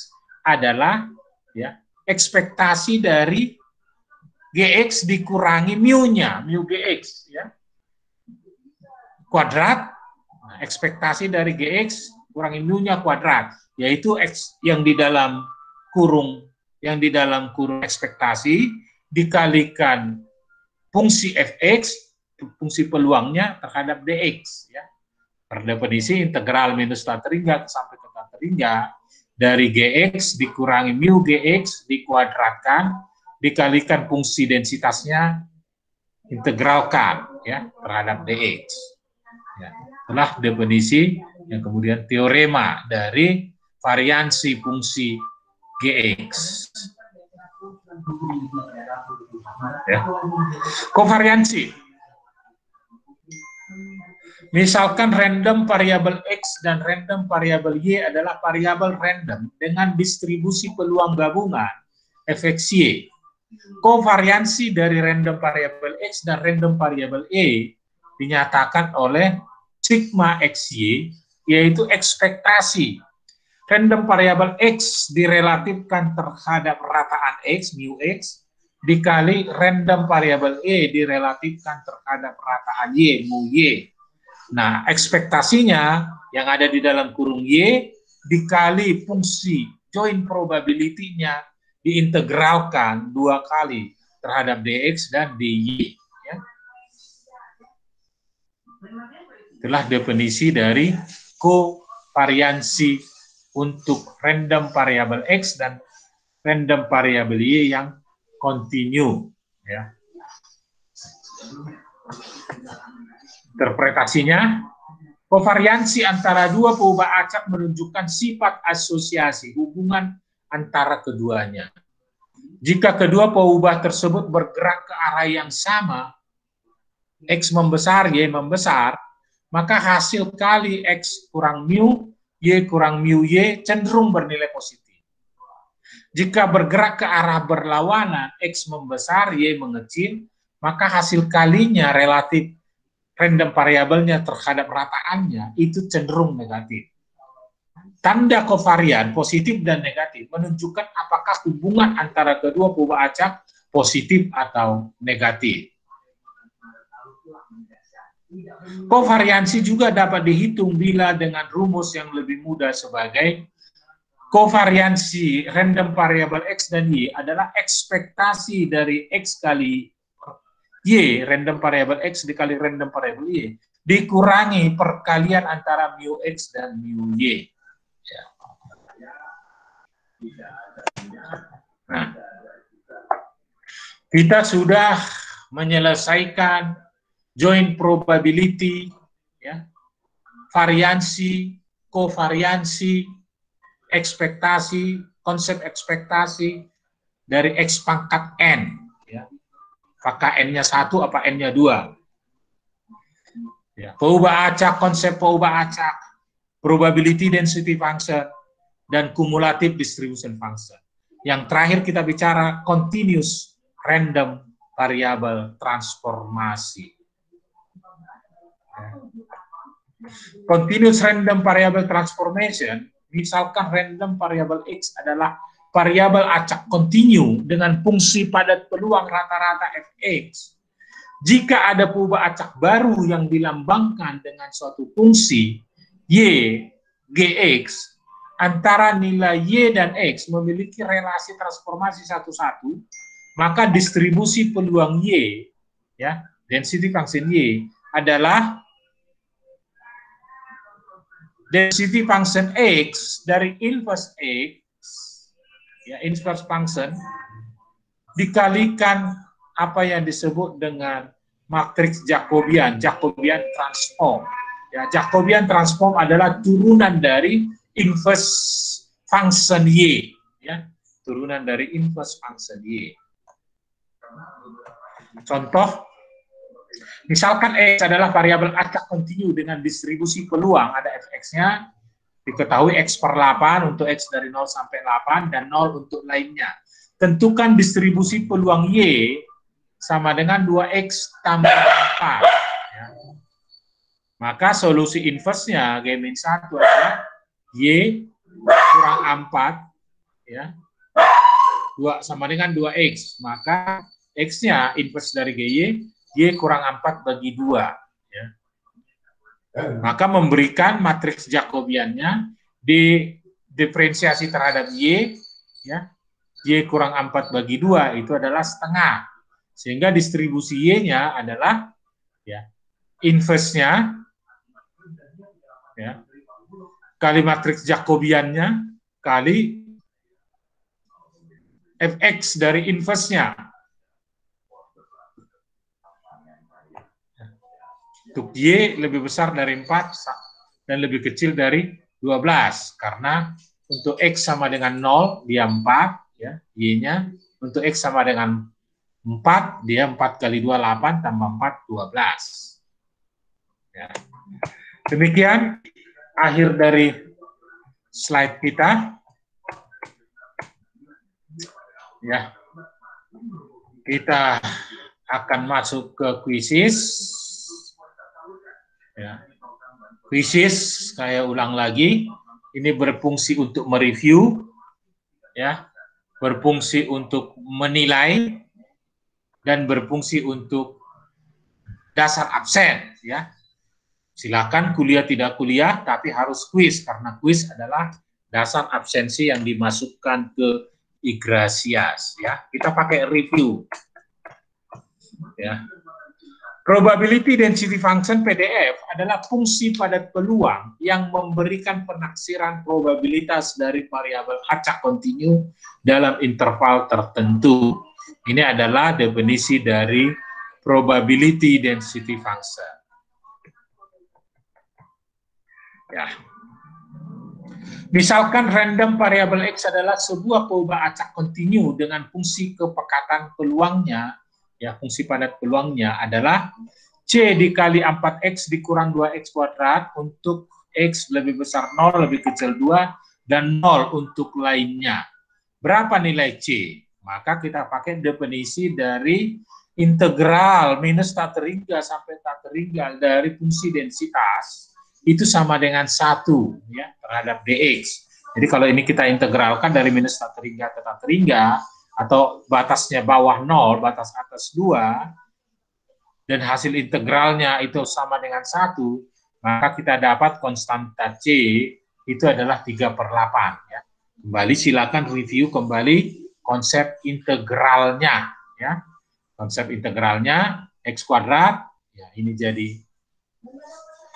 adalah ya, ekspektasi dari Gx dikurangi mu-nya, mu Gx, ya. Kuadrat, nah, ekspektasi dari Gx kurangi mu-nya kuadrat, yaitu X yang di dalam kurung ekspektasi dikalikan fungsi Fx, fungsi peluangnya terhadap Dx, ya. Per definisi integral minus tata ringga sampai ke tata ringga dari Gx dikurangi mu Gx dikuadratkan dikalikan fungsi densitasnya, integralkan ya terhadap dx. Ya, itulah definisi yang kemudian teorema dari variansi fungsi Gx. Ya. Kovariansi. Misalkan random variabel X dan random variabel Y adalah variabel random dengan distribusi peluang gabungan Fxy. Kovariansi dari random variabel X dan random variabel Y dinyatakan oleh sigma Xy, yaitu ekspektasi random variabel X direlatifkan terhadap rataan X, mu X, dikali random variabel Y direlatifkan terhadap rataan Y, mu Y. Nah, ekspektasinya yang ada di dalam kurung Y dikali fungsi joint probability-nya diintegralkan 2 kali terhadap dx dan dy. Ya. Itulah definisi dari kovariansi untuk random variabel X dan random variabel Y yang kontinu. Ya. Interpretasinya, Kovariansi antara dua perubahan acak menunjukkan sifat asosiasi, hubungan antara keduanya. Jika kedua perubahan tersebut bergerak ke arah yang sama, X membesar, Y membesar, maka hasil kali X kurang mu, Y kurang mu Y cenderung bernilai positif. Jika bergerak ke arah berlawanan, X membesar, Y mengecil, maka hasil kalinya relatif random variabelnya terhadap rataannya itu cenderung negatif. Tanda kovarian positif dan negatif menunjukkan apakah hubungan antara kedua perubahan acak positif atau negatif. Kovariansi juga dapat dihitung bila dengan rumus yang lebih mudah sebagai kovariansi random variabel X dan Y adalah ekspektasi dari X kali Y, random variabel X dikali random variabel Y, dikurangi perkalian antara mu X dan mu Y. Nah, kita sudah menyelesaikan joint probability, ya, variansi, kovariansi, ekspektasi, konsep ekspektasi dari X pangkat N. Ya. Apakah N-nya 1, apa N-nya 2? Ya. Perubahan acak, konsep perubahan acak, probability density function, dan cumulative distribution function. Yang terakhir kita bicara continuous random variable transformasi. Continuous random variable transformation, misalkan random variable X adalah variabel acak kontinu dengan fungsi padat peluang rata-rata fx. Jika ada perubahan acak baru yang dilambangkan dengan suatu fungsi y, gx, antara nilai y dan x memiliki relasi transformasi satu-satu, maka distribusi peluang y, ya, density function y adalah density function x dari inverse x, ya, inverse function dikalikan apa yang disebut dengan matriks Jacobian, Jacobian transform. Ya, Jacobian transform adalah turunan dari inverse function y, ya, turunan dari inverse function y. Contoh, misalkan X adalah variabel acak kontinu dengan distribusi peluang, ada fx-nya, diketahui X per 8 untuk X dari 0 sampai 8, dan 0 untuk lainnya. Tentukan distribusi peluang Y sama dengan 2X tambah 4. Ya. Maka solusi inverse-nya, G-1 adalah Y kurang 4, ya, 2 sama dengan 2X. Maka X-nya inverse dari GY, Y kurang 4 bagi 2. Ya. Maka memberikan matriks Jacobiannya di diferensiasi terhadap Y, ya, Y kurang 4 bagi 2 itu adalah setengah. Sehingga distribusi Y-nya adalah, ya, inverse-nya, ya, kali matriks Jacobiannya kali fx dari inverse-nya. Untuk Y lebih besar dari 4 dan lebih kecil dari 12. Karena untuk X sama dengan 0, dia 4. Ya, Y-nya. Untuk X sama dengan 4, dia 4 kali 2, 8, tambah 4, 12. Ya. Demikian akhir dari slide kita. Ya. Kita akan masuk ke kuisis. Ya. Kuisis, saya ulang lagi, ini berfungsi untuk mereview, ya, berfungsi untuk menilai, dan berfungsi untuk dasar absen, ya. Silakan kuliah tidak kuliah, tapi harus kuis, karena kuis adalah dasar absensi yang dimasukkan ke Igrasias, ya. Kita pakai review, ya. Probability density function PDF adalah fungsi padat peluang yang memberikan penaksiran probabilitas dari variabel acak kontinu dalam interval tertentu. Ini adalah definisi dari probability density function. Ya. Misalkan random variable X adalah sebuah perubahan acak kontinu dengan fungsi kepekatan peluangnya, ya fungsi padat peluangnya adalah C dikali 4X dikurang 2X kuadrat untuk X lebih besar 0, lebih kecil 2, dan 0 untuk lainnya. Berapa nilai C? Maka kita pakai definisi dari integral minus tak terhingga sampai tak terhingga dari fungsi densitas itu sama dengan 1 ya, terhadap dx. Jadi kalau ini kita integralkan dari minus tak terhingga ke tak terhingga, atau batasnya bawah 0, batas atas 2, dan hasil integralnya itu sama dengan 1, maka kita dapat konstanta C itu adalah 3/8. Ya. Kembali silakan review kembali konsep integralnya. Ya. Konsep integralnya X kuadrat, ya ini jadi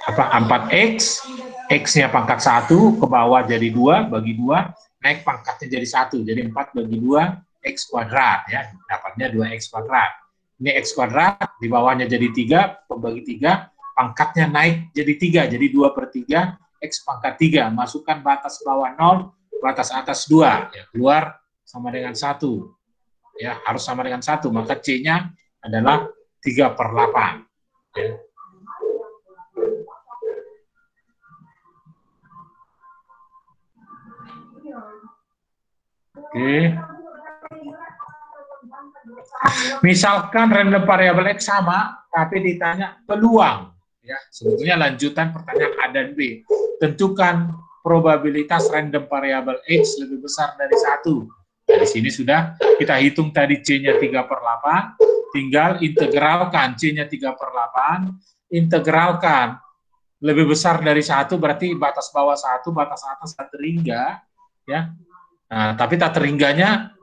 4X, X-nya pangkat 1, ke bawah jadi 2, bagi 2, naik pangkatnya jadi 1, jadi 4 bagi 2, X kuadrat, ya, dapatnya 2X kuadrat. Ini X kuadrat, di bawahnya jadi 3, bagi 3, pangkatnya naik jadi 3, jadi 2/3, X pangkat 3, masukkan batas bawah 0, batas atas 2, ya, keluar sama dengan 1, ya, harus sama dengan 1, maka C-nya adalah 3/8, ya. Oke. Misalkan random variable X sama, tapi ditanya peluang. Ya, sebetulnya lanjutan pertanyaan A dan B. Tentukan probabilitas random variable X lebih besar dari 1. Nah, di sini sudah kita hitung tadi C-nya 3/8, tinggal integralkan C-nya 3/8, integralkan lebih besar dari 1, berarti batas bawah 1, batas atas tak terhingga, ya. Nah, tapi tak terhingganya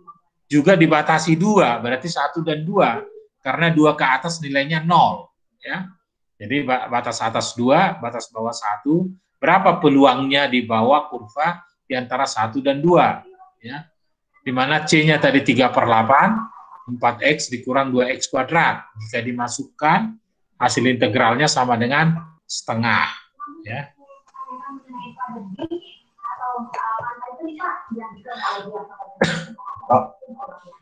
juga dibatasi 2, berarti 1 dan 2, karena 2 ke atas nilainya 0. Ya. Jadi batas atas 2, batas bawah 1, berapa peluangnya di bawah kurva di antara 1 dan 2. Ya. Di mana C-nya tadi 3/8, 4X dikurang 2X kuadrat. Jika dimasukkan, hasil integralnya sama dengan setengah. Ya.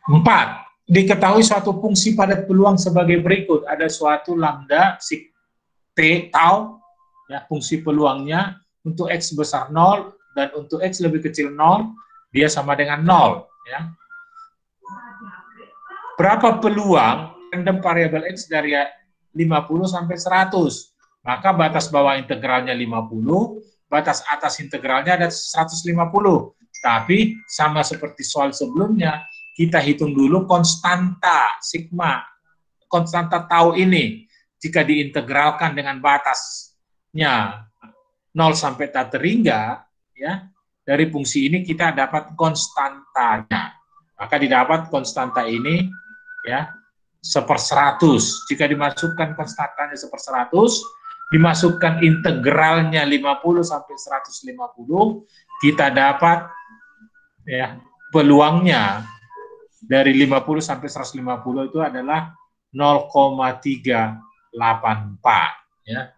4. Diketahui suatu fungsi padat peluang sebagai berikut. Ada suatu lambda sig T tau, ya, fungsi peluangnya untuk X besar 0 dan untuk X lebih kecil 0, dia sama dengan 0. Ya. Berapa peluang random variable X dari 50 sampai 100? Maka batas bawah integralnya 50, batas atas integralnya ada 150. Tapi sama seperti soal sebelumnya, kita hitung dulu konstanta sigma, konstanta tau ini. Jika diintegralkan dengan batasnya 0 sampai tak terhingga, ya, dari fungsi ini kita dapat konstantanya. Maka didapat konstanta ini, ya, 1/100. Jika dimasukkan konstantanya 1/100, dimasukkan integralnya 50 sampai 150, kita dapat, ya, peluangnya dari 50 sampai 150 itu adalah 0,384, ya.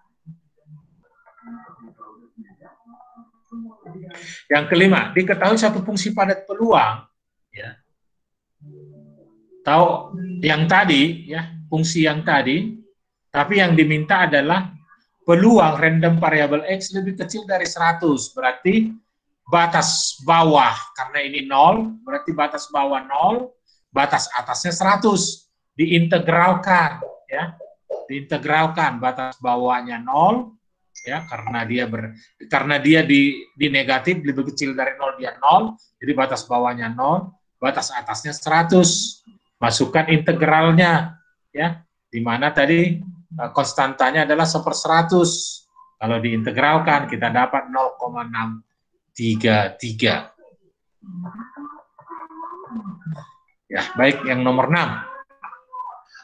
Yang kelima, diketahui satu fungsi padat peluang, ya. Tahu yang tadi, ya, fungsi yang tadi, tapi yang diminta adalah peluang random variable X lebih kecil dari 100, berarti batas bawah, karena ini 0, berarti batas bawah 0, batas atasnya 100, diintegralkan, ya, diintegralkan batas bawahnya 0, ya, karena dia di negatif lebih kecil dari 0, dia 0, jadi batas bawahnya 0, batas atasnya 100, masukkan integralnya, ya, di mana tadi konstantanya adalah 1/100. Kalau diintegralkan kita dapat 0,633. Ya, baik, yang nomor 6.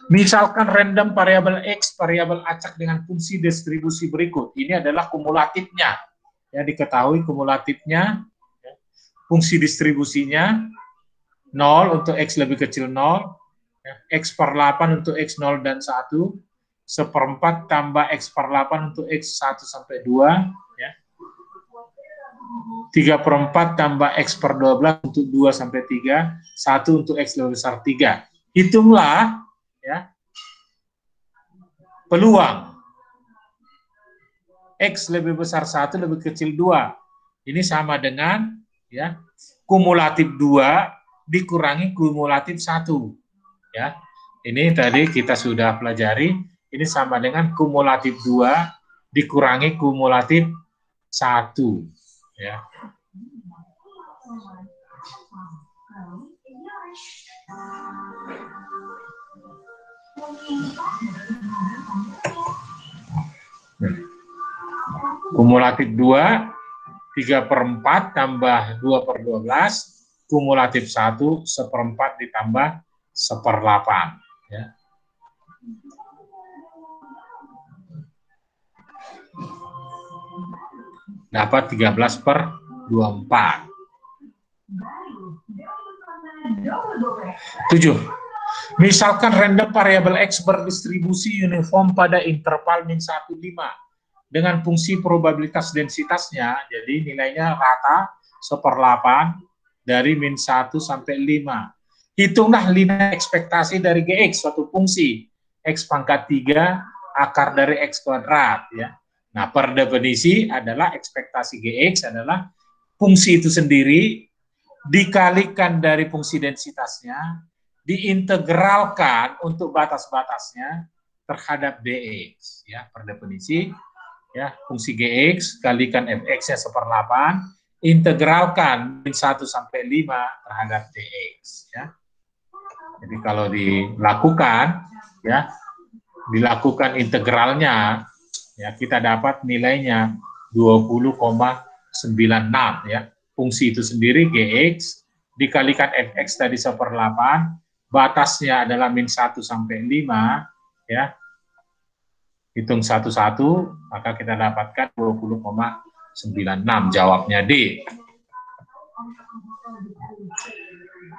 Misalkan random variabel X, variabel acak dengan fungsi distribusi berikut. Ini adalah kumulatifnya. Ya, diketahui kumulatifnya, ya, fungsi distribusinya 0 untuk X lebih kecil 0, ya, X/8 untuk X 0 dan 1, 1/4 tambah X/8 untuk X 1 sampai 2, ya. 3/4 tambah X per 12 untuk 2 sampai 3, 1 untuk X lebih besar 3. Hitunglah ya peluang X lebih besar 1 lebih kecil 2. Ini sama dengan ya kumulatif 2 dikurangi kumulatif 1. Ya. Ini tadi kita sudah pelajari, ini sama dengan kumulatif 2 dikurangi kumulatif 1. Ya. Kumulatif 2, 3/4 tambah 2/12, kumulatif 1, 1/4 ditambah 1/8. Ya. Dapat 13/24. 7. Misalkan random variabel X berdistribusi uniform pada interval min 1, 5 dengan fungsi probabilitas densitasnya, jadi nilainya rata 1/8 dari min 1 sampai 5. Hitunglah linear ekspektasi dari Gx, suatu fungsi X pangkat 3 akar dari X kuadrat. Ya. Nah, per definisi adalah ekspektasi Gx adalah fungsi itu sendiri dikalikan dari fungsi densitasnya, diintegralkan untuk batas-batasnya terhadap dx. Ya, per definisi, ya fungsi gx kalikan fx-nya 1/8, integralkan min 1 sampai 5 terhadap dx. Ya. Jadi kalau dilakukan, ya dilakukan integralnya, ya kita dapat nilainya 20,96 ya. Fungsi itu sendiri Gx dikalikan Fx tadi 1/8, batasnya adalah min 1 sampai 5 ya. Hitung satu-satu, maka kita dapatkan 20,96, jawabnya D.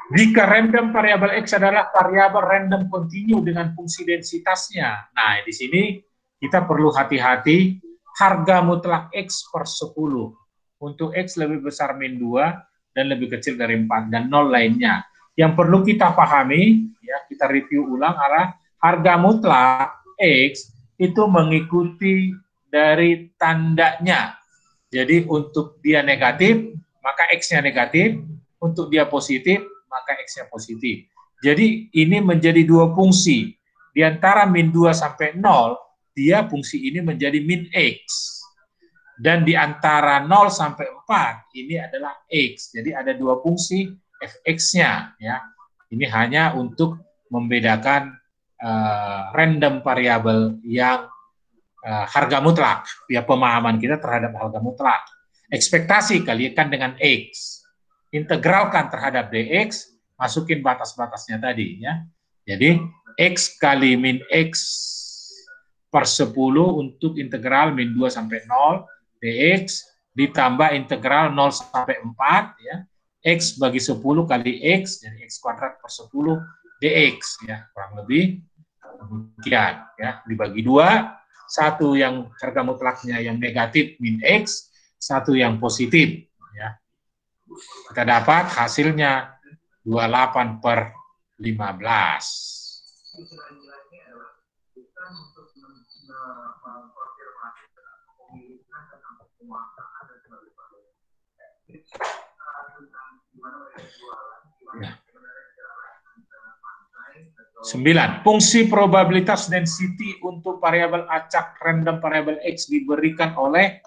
Jika random variabel X adalah variabel random kontinu dengan fungsi densitasnya. Nah, di sini kita perlu hati-hati harga mutlak X per 10. Untuk X lebih besar min 2 dan lebih kecil dari 4 dan 0 lainnya. Yang perlu kita pahami, ya kita review ulang adalah harga mutlak X itu mengikuti dari tandanya. Jadi untuk dia negatif, maka X-nya negatif, untuk dia positif, maka X-nya positif. Jadi ini menjadi dua fungsi. Di antara min 2 sampai 0, dia fungsi ini menjadi min X. Dan di antara 0 sampai 4 ini adalah X. Jadi ada dua fungsi fx-nya ya. Ini hanya untuk membedakan random variabel yang harga mutlak. Ya, pemahaman kita terhadap harga mutlak. Ekspektasi kalikan dengan X. Integralkan terhadap dx, masukin batas-batasnya tadi ya. Jadi X kali min X per 10 untuk integral min 2 sampai 0 dx ditambah integral 0 sampai 4 ya, X bagi 10 kali X, jadi X kuadrat per 10 dx ya, kurang lebih demikian ya, dibagi 2, satu yang harga mutlaknya yang negatif min X, satu yang positif ya. Kita dapat hasilnya 28/15. Ya. 9. Fungsi probabilitas density untuk variabel acak random variabel X diberikan oleh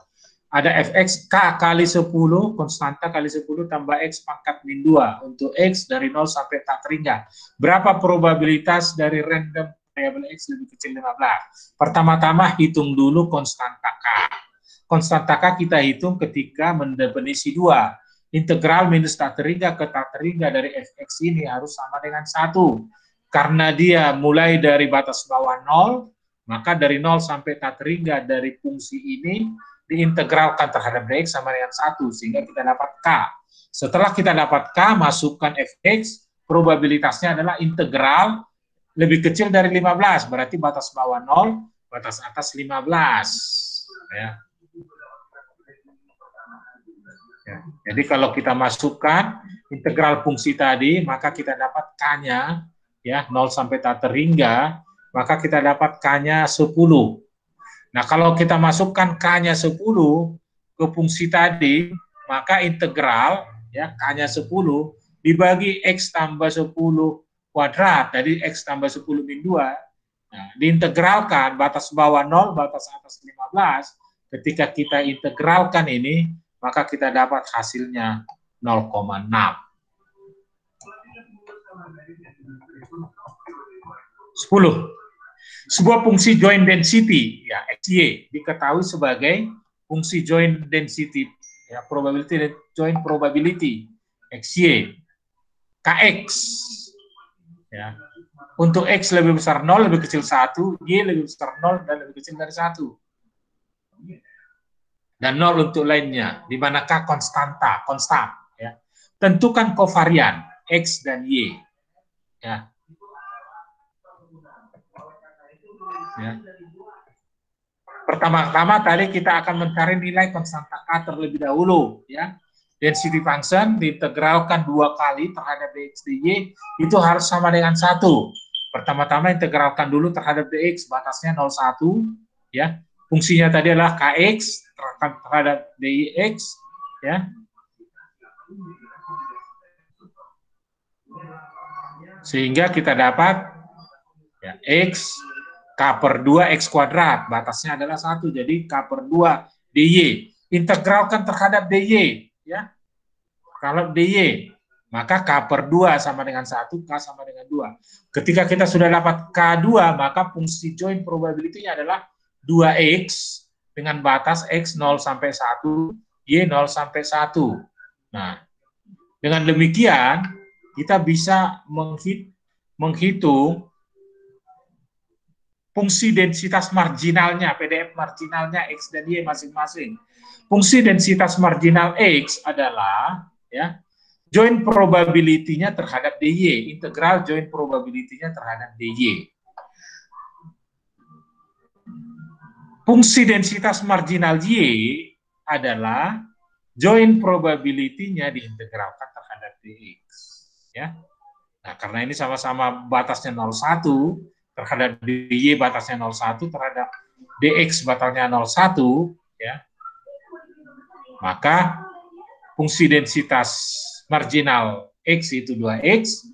ada fx k kali 10, konstanta kali 10 tambah x pangkat min 2 untuk x dari 0 sampai tak terhingga. Berapa probabilitas dari random variabel x lebih kecil 15? Pertama-tama hitung dulu konstanta k. Konstanta k kita hitung ketika mendefinisi 2. Integral minus tak terhingga ke tak terhingga dari fx ini harus sama dengan 1. Karena dia mulai dari batas bawah 0, maka dari 0 sampai tak terhingga dari fungsi ini diintegralkan terhadap dx sama dengan 1, sehingga kita dapat k. Setelah kita dapat k, masukkan fx, probabilitasnya adalah integral lebih kecil dari 15, berarti batas bawah 0, batas atas 15. Ya. Ya. Jadi kalau kita masukkan integral fungsi tadi, maka kita dapat K-nya, ya, 0 sampai tak terhingga, maka kita dapat K-nya 10. Nah, kalau kita masukkan K-nya 10 ke fungsi tadi, maka integral, ya, K-nya 10 dibagi X tambah 10 kuadrat, jadi X tambah 10 min 2, nah, diintegralkan, batas bawah 0, batas atas 15, ketika kita integralkan ini, maka kita dapat hasilnya 0,6. 10. Sebuah fungsi joint density, ya, XY, diketahui sebagai fungsi joint density, ya, probability, joint probability, XY, KX, ya. Untuk X lebih besar 0, lebih kecil 1, Y lebih besar 0 dan lebih kecil dari 1. Dan 0 untuk lainnya, di mana K konstan, ya. Tentukan kovarian X dan Y, ya. Ya. Pertama-tama tadi kita akan mencari nilai konstanta K terlebih dahulu, ya. Density function diintegralkan 2 kali terhadap dx dy itu harus sama dengan 1. Pertama-tama integralkan dulu terhadap dx, batasnya 0,1, ya. Fungsinya tadi adalah kx terhadap dx, ya. Sehingga kita dapat, ya, x K per 2 X kuadrat, batasnya adalah 1, jadi K per 2 DY. Integralkan terhadap DY, ya. Kalau DY, maka K per 2 sama dengan 1, K sama dengan 2. Ketika kita sudah dapat K2, maka fungsi joint probability-nya adalah 2X dengan batas X 0 sampai 1, Y 0 sampai 1. Nah, dengan demikian, kita bisa menghitung fungsi densitas marginalnya, PDF marginalnya X dan Y masing-masing. Fungsi densitas marginal X adalah, ya, joint probability-nya terhadap DY, integral joint probability-nya terhadap DY. Fungsi densitas marginal Y adalah joint probability-nya diintegralkan terhadap DX, ya. Nah, karena ini sama-sama batasnya 0,1, terhadap DY batasnya 0,1, terhadap DX batasnya 0,1, ya. Maka fungsi densitas marginal X itu 2X,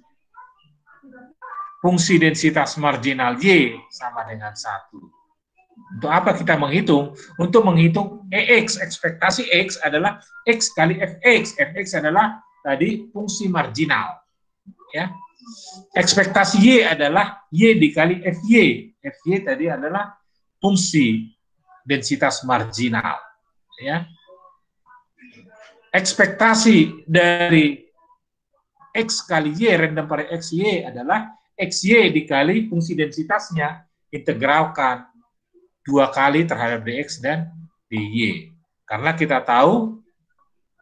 fungsi densitas marginal Y sama dengan 1. Untuk apa kita menghitung? Untuk menghitung EX, ekspektasi X adalah X kali Fx. Fx adalah tadi fungsi marginal, ya. Ekspektasi Y adalah Y dikali Fy. Fy tadi adalah fungsi densitas marginal, ya. Ekspektasi dari X kali Y, random vari XY adalah XY dikali fungsi densitasnya, integralkan 2 kali terhadap dx dan dy. Karena kita tahu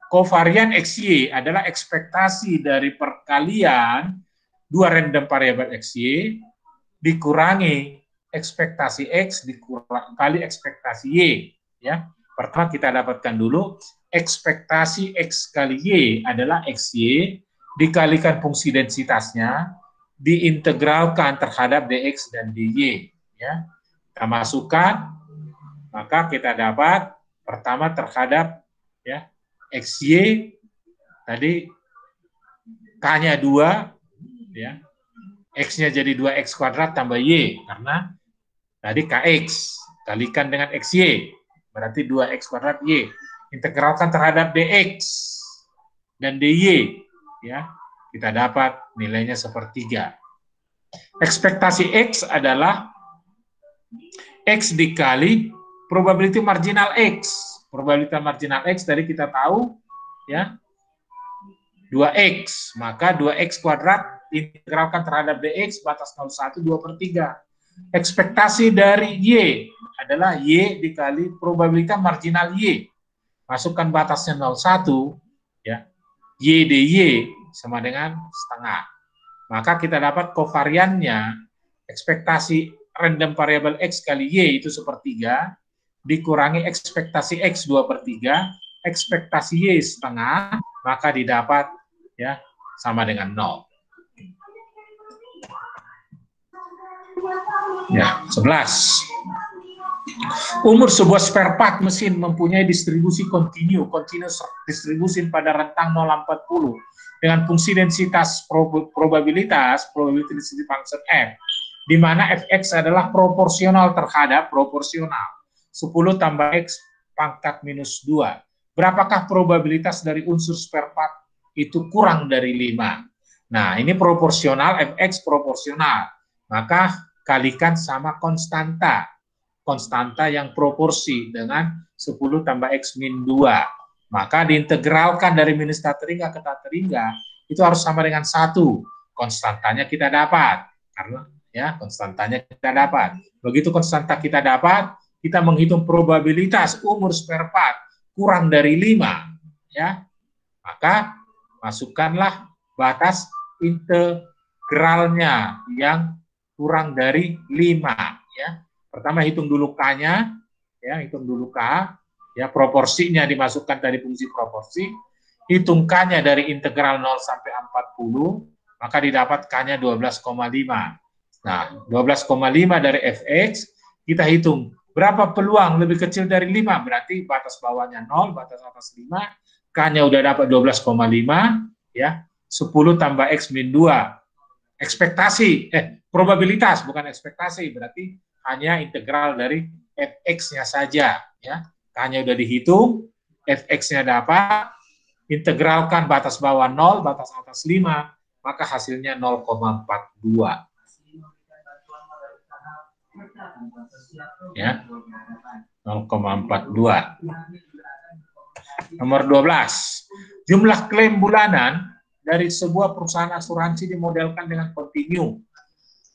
kovarian XY adalah ekspektasi dari perkalian 2 random variabel XY dikurangi ekspektasi X dikali ekspektasi Y, ya. Pertama kita dapatkan dulu ekspektasi X kali Y adalah XY dikalikan fungsi densitasnya diintegralkan terhadap dx dan dy, ya. Kita masukkan, maka kita dapat pertama terhadap, ya, XY tadi K-nya 2, ya. X-nya jadi 2X kuadrat tambah Y, karena tadi KX kalikan dengan XY, berarti 2X kuadrat Y. Integralkan terhadap DX dan DY, ya. Kita dapat nilainya 1/3. Ekspektasi X adalah X dikali probability marginal X. Probability marginal X tadi kita tahu, ya, 2X. Maka 2X kuadrat integralkan terhadap DX batas 0,1, 2/3. Ekspektasi dari Y adalah Y dikali probability marginal Y. Masukkan batasnya 0,1, ya. Y dy sama dengan setengah. Maka kita dapat kovariannya ekspektasi random variabel X kali Y itu 1/3 dikurangi ekspektasi X 2/3, ekspektasi Y setengah, maka didapat ya sama dengan 0. Ya, 11. Umur sebuah spare part mesin mempunyai distribusi continuous distribution pada rentang 0-40 dengan fungsi densitas probabilitas density function F, di mana Fx adalah proporsional terhadap 10 tambah X pangkat minus 2. Berapakah probabilitas dari unsur spare part itu kurang dari 5? Nah, ini proporsional, Fx proporsional. Maka kalikan sama konstanta. Konstanta yang proporsi dengan 10 tambah X min 2. Maka diintegralkan dari minus tateringga ke tateringga, itu harus sama dengan 1. Konstantanya kita dapat. Karena ya konstantanya kita dapat. Begitu konstanta kita dapat, kita menghitung probabilitas umur spare part kurang dari 5. Ya. Maka masukkanlah batas integralnya yang kurang dari 5. Ya. Pertama hitung dulu K-nya, ya, hitung dulu K, ya, proporsinya dimasukkan dari fungsi proporsi, hitung K-nya dari integral 0 sampai 40, maka didapat K-nya 12,5. Nah, 12,5 dari Fx, kita hitung berapa peluang lebih kecil dari 5, berarti batas bawahnya 0, batas atas 5, K-nya udah dapat 12,5, ya, 10 tambah X min 2, ekspektasi, probabilitas, bukan ekspektasi, berarti hanya integral dari Fx-nya saja, ya. K-nya udah dihitung, Fx-nya dapat, integralkan batas bawah 0, batas atas 5, maka hasilnya 0,42. Ya. 0,42. Nomor 12. Jumlah klaim bulanan dari sebuah perusahaan asuransi dimodelkan dengan kontinu.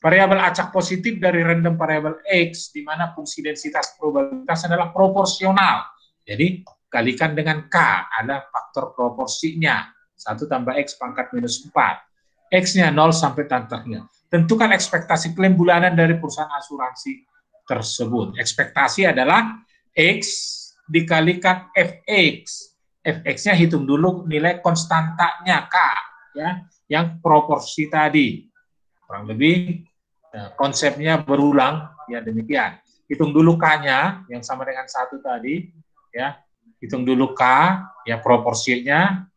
Variabel acak positif dari random variabel X, di mana fungsi densitas probabilitas adalah proporsional. Jadi, kalikan dengan K, ada faktor proporsinya. 1 tambah X pangkat minus 4. X-nya 0 sampai taternya. Tentukan ekspektasi klaim bulanan dari perusahaan asuransi tersebut. Ekspektasi adalah X dikalikan Fx. Fx-nya hitung dulu nilai konstantanya K, ya, yang proporsi tadi. Kurang lebih konsepnya berulang, ya demikian. Hitung dulu K-nya yang sama dengan 1 tadi, ya. Hitung dulu K, ya proporsinya,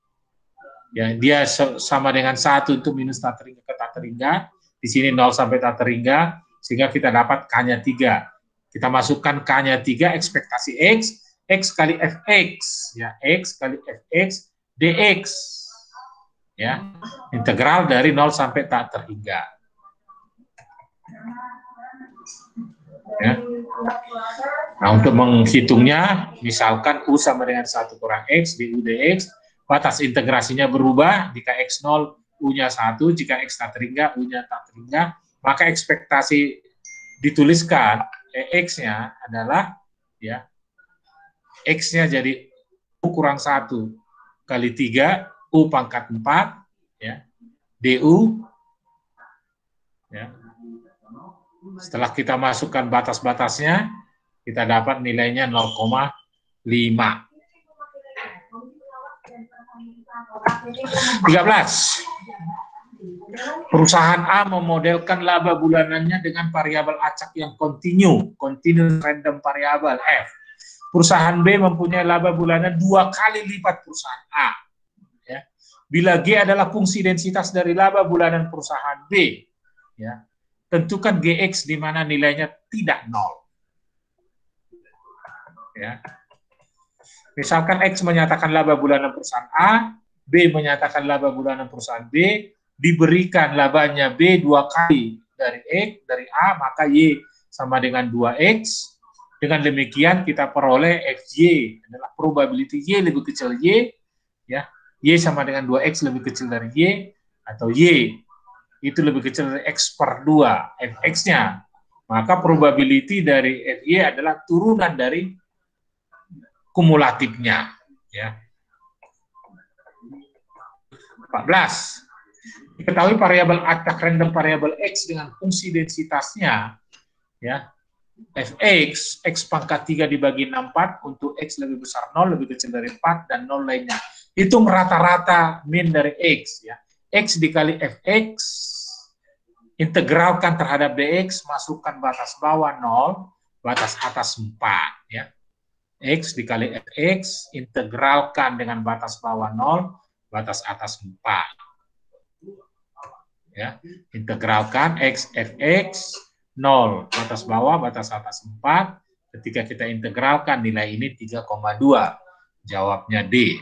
ya dia sama dengan 1 itu minus tateringga ke tateringga. Di sini 0 sampai tateringga, sehingga kita dapat K-nya 3. Kita masukkan K-nya 3, ekspektasi X, X kali Fx, ya X kali Fx dx, ya integral dari 0 sampai tateringga. Ya. Nah, untuk menghitungnya, misalkan U sama dengan 1 kurang X, du dx, batas integrasinya berubah, jika X0, U-nya 1, jika X tateringga, U-nya tateringga, maka ekspektasi dituliskan, X-nya adalah, ya, X-nya jadi U kurang 1 kali 3, U pangkat 4, ya, du, ya. Setelah kita masukkan batas-batasnya, kita dapat nilainya 0,5. 13. Perusahaan A memodelkan laba bulanannya dengan variabel acak yang continuous random variable F. Perusahaan B mempunyai laba bulanan 2 kali lipat perusahaan A. Ya. Bila G adalah fungsi densitas dari laba bulanan perusahaan B, ya, tentukan Gx di mana nilainya tidak 0. Ya. Misalkan X menyatakan laba bulanan perusahaan A, B menyatakan laba bulanan perusahaan B, diberikan labanya B 2 kali dari X, dari A, maka Y sama dengan 2X. Dengan demikian kita peroleh Fy adalah probability Y lebih kecil Y, ya. Y sama dengan 2X lebih kecil dari Y, atau Y itu lebih kecil dari X per 2, Fx-nya. Maka probability dari Fy adalah turunan dari kumulatifnya. Ya. 14. Diketahui variabel acak random variabel X dengan fungsi densitasnya, ya, fx, x pangkat 3 dibagi 64 untuk x lebih besar 0, lebih kecil dari 4, dan 0 lainnya. Hitung rata-rata min dari x. Ya. X dikali fx, integralkan terhadap dx, masukkan batas bawah 0, batas atas 4. Ya. X dikali fx, integralkan dengan batas bawah 0, batas atas 4. Ya. Integralkan x fx, 0, batas bawah, batas atas 4. Ketika kita integralkan nilai ini 3,2. Jawabnya D.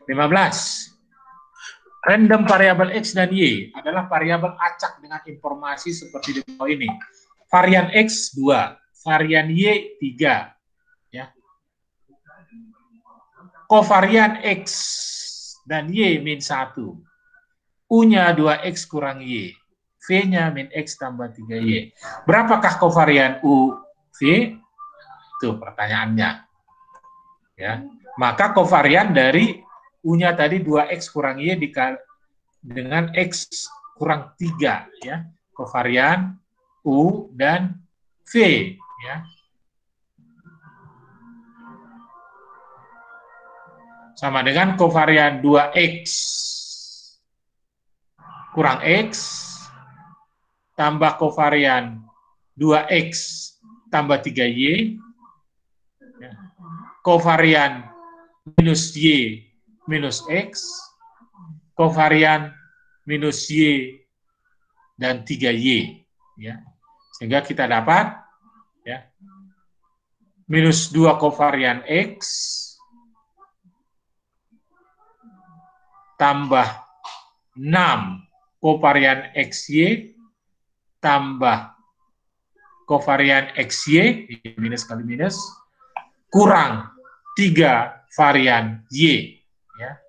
15. Random variabel X dan Y adalah variabel acak dengan informasi seperti di bawah ini. Varian X 2, varian Y 3. Ya. Kovarian X dan Y min 1. U-nya 2X kurang Y. V-nya min X tambah 3Y. Berapakah kovarian U, V? Itu pertanyaannya. Ya. Maka kovarian dari U-nya tadi 2X kurang Y dengan X kurang 3. Ya. Kovarian U dan V. Ya. Sama dengan kovarian 2X kurang X tambah kovarian 2X tambah 3Y, kovarian minus Y minus X, kovarian minus Y dan 3Y. Ya. Sehingga kita dapat ya, minus 2 kovarian X tambah 6 kovarian XY tambah kovarian XY, minus kali minus, kurang 3 varian Y. Ya.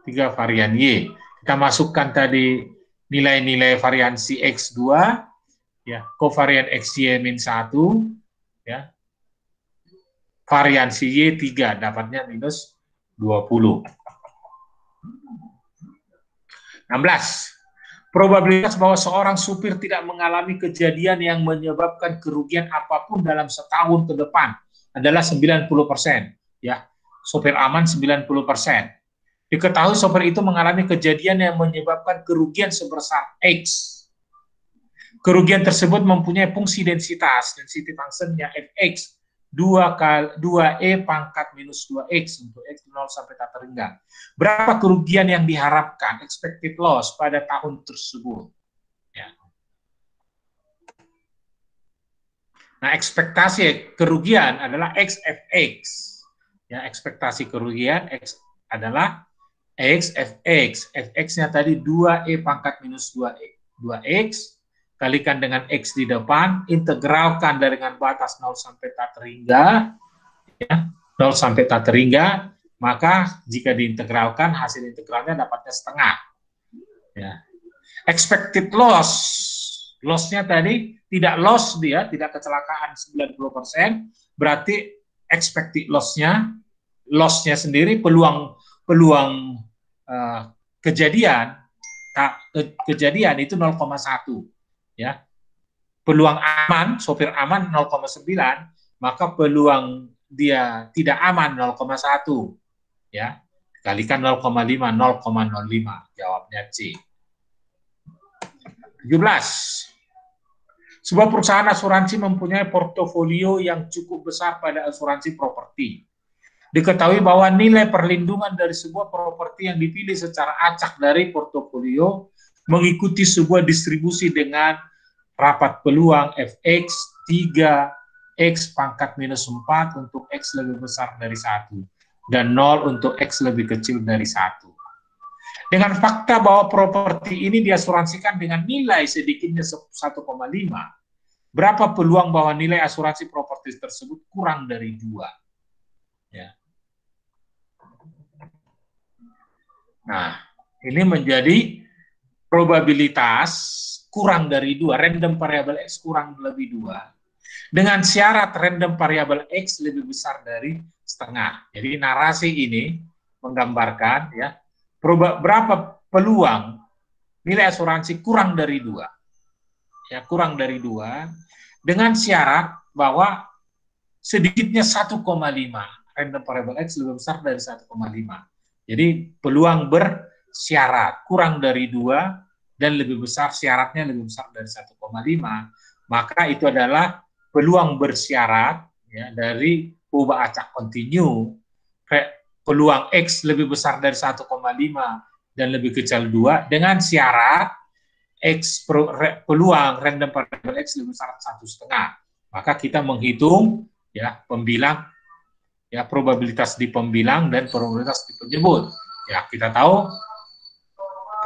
3 varian Y. Kita masukkan tadi nilai-nilai variansi X2, ya, kovarian XY min 1, ya, variansi Y 3, dapatnya minus 20. 16. Probabilitas bahwa seorang supir tidak mengalami kejadian yang menyebabkan kerugian apapun dalam setahun ke depan adalah 90%. Ya, sopir aman 90%. Diketahui sopir itu mengalami kejadian yang menyebabkan kerugian sebesar X. Kerugian tersebut mempunyai fungsi densitas, density functionnya fx, 2E pangkat minus 2x untuk x 0 sampai tak terhingga. Berapa kerugian yang diharapkan, expected loss pada tahun tersebut? Ya. Nah, ekspektasi kerugian adalah xfx. Ya, ekspektasi kerugian x adalah xfx. Fx-nya tadi 2E pangkat minus 2x, kalikan dengan X di depan, integralkan dengan batas 0 sampai tak terhingga, ya, 0 sampai tak terhingga, maka jika diintegralkan, hasil integralnya dapatnya setengah. Ya. Expected loss, loss-nya tadi tidak loss dia, tidak kecelakaan 90%, berarti expected loss-nya sendiri peluang kejadian itu 0,1. Ya, peluang aman, sopir aman 0,9, maka peluang dia tidak aman 0,1. Ya, kalikan 0,5, 0,05. Jawabnya C. 17. Sebuah perusahaan asuransi mempunyai portofolio yang cukup besar pada asuransi properti. Diketahui bahwa nilai perlindungan dari sebuah properti yang dipilih secara acak dari portofolio mengikuti sebuah distribusi dengan rapat peluang fx 3x pangkat minus 4 untuk x lebih besar dari 1 dan 0 untuk x lebih kecil dari 1. Dengan fakta bahwa properti ini diasuransikan dengan nilai sedikitnya 1,5, berapa peluang bahwa nilai asuransi properti tersebut kurang dari 2? Ya. Nah, ini menjadi probabilitas kurang dari 2, random variabel X kurang lebih 2, dengan syarat random variabel X lebih besar dari setengah. Jadi narasi ini menggambarkan ya berapa peluang nilai asuransi kurang dari 2. ya kurang dari 2, dengan syarat bahwa sedikitnya 1,5, random variable X lebih besar dari 1,5. Jadi peluang bersyarat kurang dari 2 dan lebih besar, syaratnya lebih besar dari 1,5, maka itu adalah peluang bersyarat ya, dari perubahan acak kontinu. Peluang X lebih besar dari 1,5 dan lebih kecil 2 dengan syarat X peluang random variable X lebih besar 1,5. Maka kita menghitung ya pembilang, ya probabilitas di pembilang dan probabilitas di penyebut. Ya kita tahu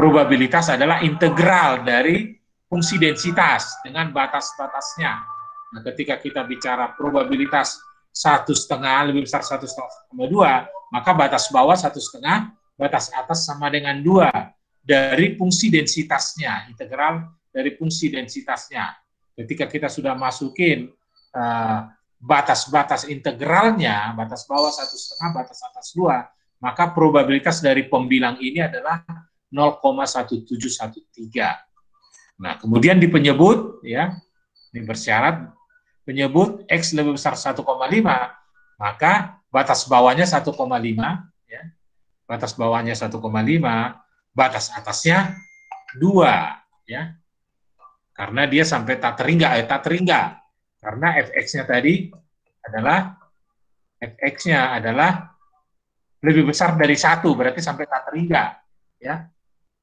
probabilitas adalah integral dari fungsi densitas dengan batas-batasnya. Nah, ketika kita bicara probabilitas 1,5 lebih besar 1,2, maka batas bawah 1,5, batas atas sama dengan 2 dari fungsi densitasnya, integral dari fungsi densitasnya. Ketika kita sudah masukin batas-batas integralnya, batas bawah 1,5, batas atas 2, maka probabilitas dari pembilang ini adalah 0,1713. Nah, kemudian di penyebut, ya, ini bersyarat penyebut X lebih besar 1,5, maka batas bawahnya 1,5, ya, batas bawahnya 1,5, batas atasnya 2, ya, karena dia sampai tak terhingga, karena fx-nya tadi adalah fx-nya adalah lebih besar dari 1, berarti sampai tak terhingga, ya,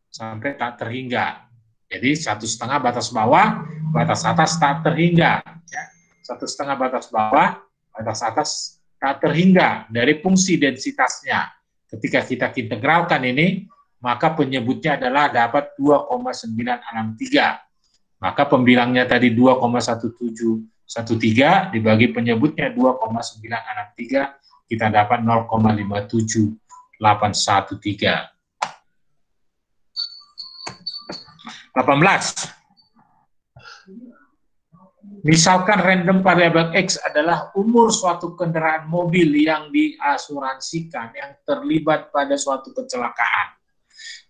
sampai tak terhingga. Jadi 1,5 batas bawah, batas atas tak terhingga. Ya. 1,5 batas bawah, batas atas tak terhingga dari fungsi densitasnya. Ketika kita integralkan ini, maka penyebutnya adalah dapat 2,963. Maka pembilangnya tadi 2,1713 dibagi penyebutnya 2,963, kita dapat 0,57813. 18. Misalkan random variable X adalah umur suatu kendaraan mobil yang diasuransikan yang terlibat pada suatu kecelakaan.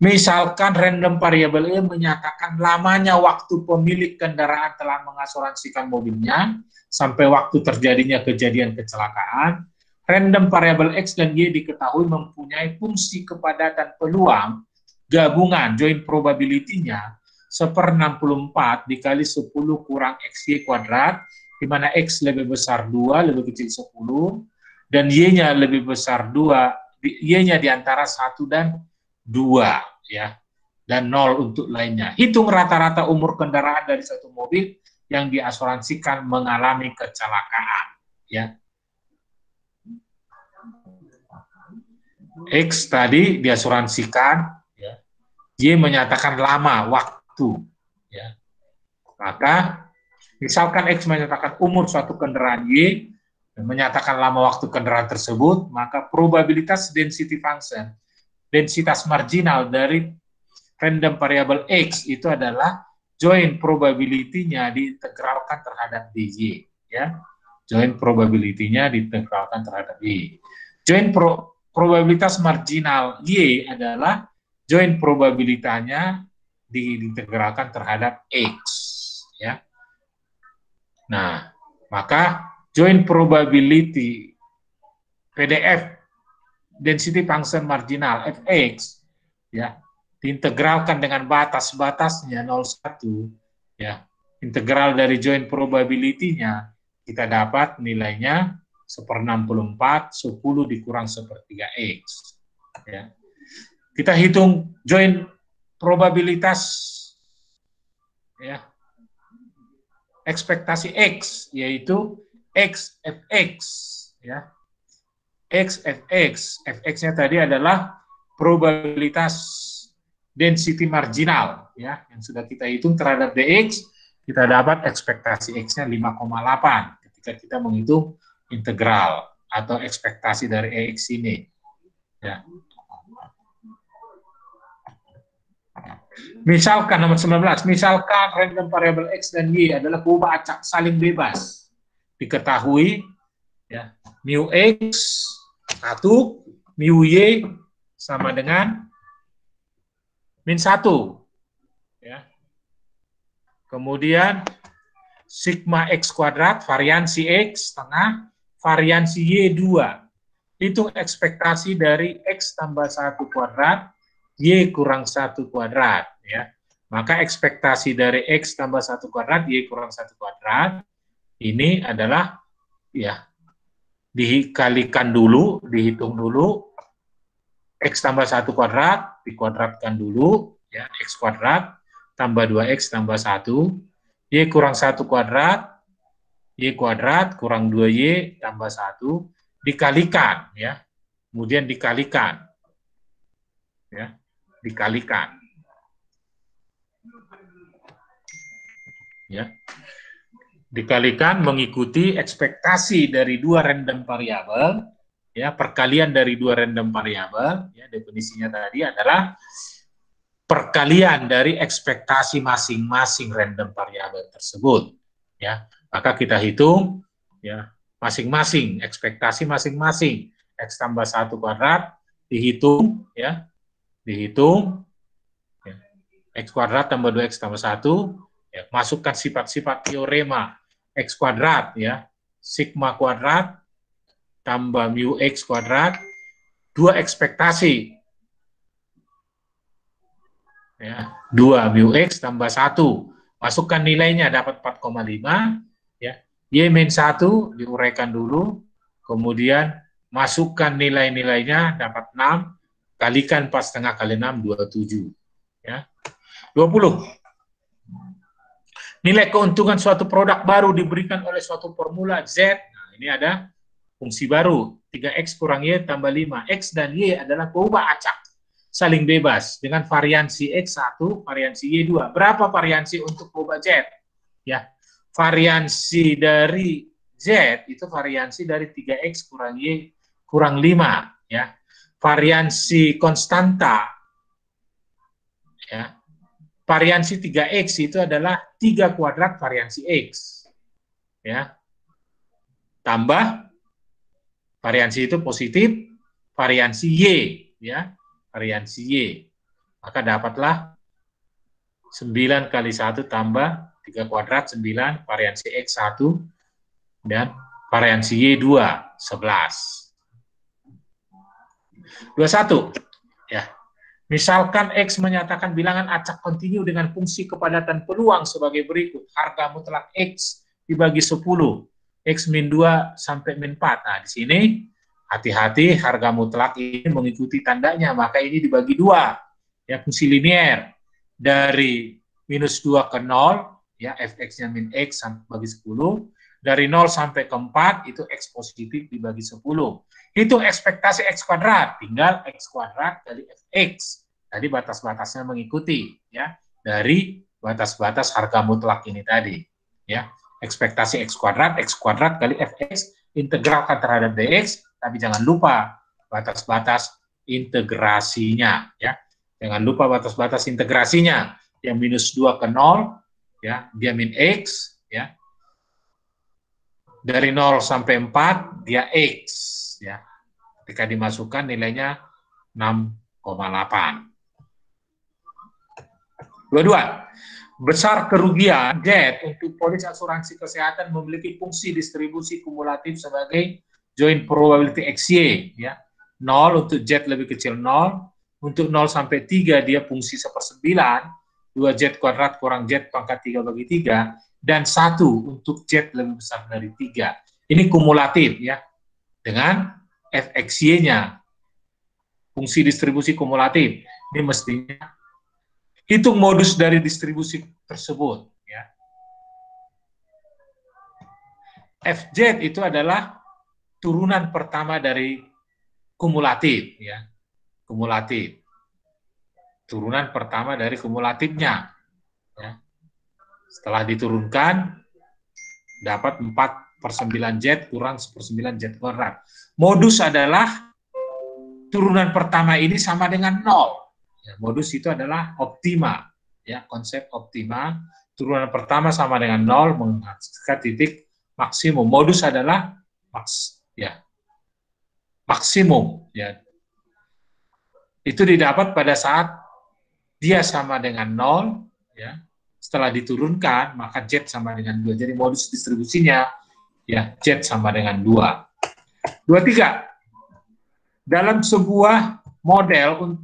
Misalkan random variable Y menyatakan lamanya waktu pemilik kendaraan telah mengasuransikan mobilnya sampai waktu terjadinya kejadian kecelakaan. Random variable X dan Y diketahui mempunyai fungsi kepadatan peluang gabungan joint probability-nya 1/64 dikali 10 kurang XY kuadrat, di mana X lebih besar 2, lebih kecil 10, dan Y-nya lebih besar 2, Y-nya di antara 1 dan 2, ya, dan 0 untuk lainnya. Hitung rata-rata umur kendaraan dari satu mobil yang diasuransikan mengalami kecelakaan, ya. X tadi diasuransikan, ya. Y menyatakan lama waktu, ya. Maka misalkan X menyatakan umur suatu kendaraan Y dan menyatakan lama waktu kendaraan tersebut, maka probabilitas density function, densitas marginal dari random variable X itu adalah joint probability-nya diintegralkan terhadap DJ, ya. Joint probability-nya diintegralkan terhadap Y. Joint probabilitas marginal Y adalah joint probabilitasnya diintegralkan terhadap X, ya. Nah, maka joint probability PDF density function marginal Fx, ya, diintegralkan dengan batas-batasnya 0,1, ya. Integral dari joint probability-nya kita dapat nilainya 1/64, 10 dikurang 1/3 X, ya. Kita hitung joint probabilitas, ya, ekspektasi X, yaitu XFX, ya. XFX, Fx-nya tadi adalah probabilitas density marginal, ya, yang sudah kita hitung terhadap Dx, kita dapat ekspektasi X-nya 5,8 ketika kita menghitung integral atau ekspektasi dari EX ini, ya. Misalkan nomor 19, misalkan random variable X dan Y adalah perubahan acak saling bebas. Diketahui, ya, mu X 1, mu Y sama dengan min 1. Ya. kemudian sigma X kuadrat, variansi X setengah, variansi Y 2. Hitung ekspektasi dari X tambah 1 kuadrat, Y kurang 1 kuadrat. Ya. Maka ekspektasi dari X tambah 1 kuadrat, Y kurang 1 kuadrat, ini adalah ya dikalikan dulu, dihitung dulu, X tambah 1 kuadrat, dikuadratkan dulu, ya, X kuadrat, tambah 2X tambah 1, Y kurang 1 kuadrat, Y kuadrat kurang 2Y tambah 1, dikalikan, ya, kemudian dikalikan, ya, dikalikan. Ya. Dikalikan mengikuti ekspektasi dari dua random variabel, ya, perkalian dari dua random variabel, ya, definisinya tadi adalah perkalian dari ekspektasi masing-masing random variabel tersebut, ya. Maka kita hitung, ya, masing-masing ekspektasi masing-masing X tambah 1 kuadrat dihitung, ya, dihitung, ya, X kuadrat tambah 2X tambah 1, ya, masukkan sifat-sifat teorema X kuadrat, ya, sigma kuadrat tambah mu X kuadrat, dua ekspektasi, ya, 2 mu X tambah 1, masukkan nilainya dapat 4,5, ya, Y min 1 diuraikan dulu, kemudian masukkan nilai-nilainya dapat 6, kalikan 4,5 kali 6, 27, ya, 20. Nilai keuntungan suatu produk baru diberikan oleh suatu formula Z. Nah, ini ada fungsi baru, 3X kurang Y tambah 5. X dan Y adalah perubahan acak, saling bebas, dengan variansi X1, variansi Y2. Berapa variansi untuk perubahan Z? Ya, variansi dari Z itu variansi dari 3X kurang Y kurang 5. Ya. Variansi konstanta, ya, variansi 3X itu adalah 3 kuadrat variansi X. Ya. Tambah, variansi itu positif, variansi Y. Ya. Variansi Y. Maka dapatlah 9 kali 1 tambah 3 kuadrat, 9, variansi X1, dan variansi Y2, 11. 21. Ya. Misalkan X menyatakan bilangan acak kontinu dengan fungsi kepadatan peluang sebagai berikut. Harga mutlak X dibagi 10. X min 2 sampai min 4. Nah, di sini hati-hati, harga mutlak ini mengikuti tandanya, maka ini dibagi 2. Ya, fungsi linier. Dari minus 2 ke 0, ya, fx-nya min X bagi 10. Dari 0 sampai ke 4, itu X positif dibagi 10. Hitung ekspektasi X kuadrat, tinggal X kuadrat kali Fx. Tadi batas-batasnya mengikuti, ya, dari batas-batas harga mutlak ini tadi. Ya, ekspektasi X kuadrat kali Fx, integralkan terhadap dx, tapi jangan lupa batas-batas integrasinya. Ya, jangan lupa batas-batas integrasinya. Yang minus 2 ke 0, ya, dia min X, ya. Dari 0 sampai 4, dia X, ya. Ketika dimasukkan nilainya 6,8. 22. Besar kerugian Z untuk polis asuransi kesehatan memiliki fungsi distribusi kumulatif sebagai joint probability XY, ya. 0 untuk Z lebih kecil 0, untuk 0 sampai 3 dia fungsi 1/9, 2Z kuadrat kurang Z pangkat 3 bagi 3, dan 1 untuk Z lebih besar dari 3. Ini kumulatif, ya, dengan Fxy-nya, fungsi distribusi kumulatif. Ini mestinya hitung modus dari distribusi tersebut. Ya. Fz itu adalah turunan pertama dari kumulatif. Ya. Kumulatif. Turunan pertama dari kumulatifnya. Ya. Setelah diturunkan, dapat 4/9Z kurang 1/9Z kuadrat. Modus adalah turunan pertama ini sama dengan 0. Ya, modus itu adalah optima. Ya, konsep optima. Turunan pertama sama dengan 0 menghasilkan titik maksimum. Modus adalah maksimum. Ya. Itu didapat pada saat dia sama dengan 0, ya, setelah diturunkan, maka Z sama dengan 2. Jadi modus distribusinya, ya, Z sama dengan 2. 23. Dalam sebuah model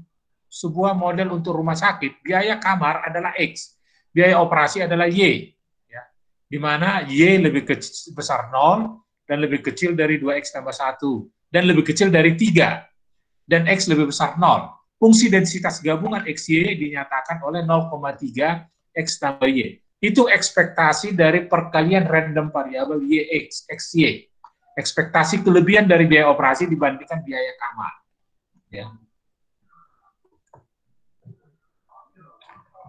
untuk rumah sakit, biaya kamar adalah X, biaya operasi adalah Y, ya, di mana Y lebih besar 0 dan lebih kecil dari 2X tambah 1, dan lebih kecil dari 3, dan X lebih besar 0. Fungsi densitas gabungan XY dinyatakan oleh 0,3 X tambah Y. Itu ekspektasi dari perkalian random variabel YX, XY. Ekspektasi kelebihan dari biaya operasi dibandingkan biaya kamar. Ya.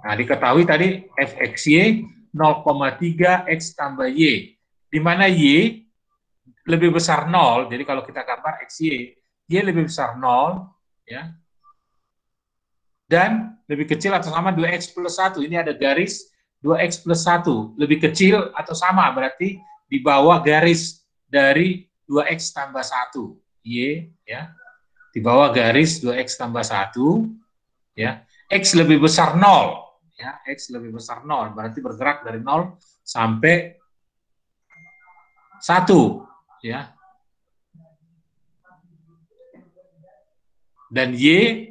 Nah, diketahui tadi FXY 0,3 X tambah Y, di mana Y lebih besar 0, jadi kalau kita gambar XY, Y lebih besar 0, ya, dan lebih kecil atau sama 2X plus 1, ini ada garis 2X plus 1, lebih kecil atau sama, berarti di bawah garis dari 2X tambah 1, Y, ya, di bawah garis 2X tambah 1, ya, X lebih besar 0, ya, X lebih besar 0, berarti bergerak dari 0 sampai 1, ya, dan Y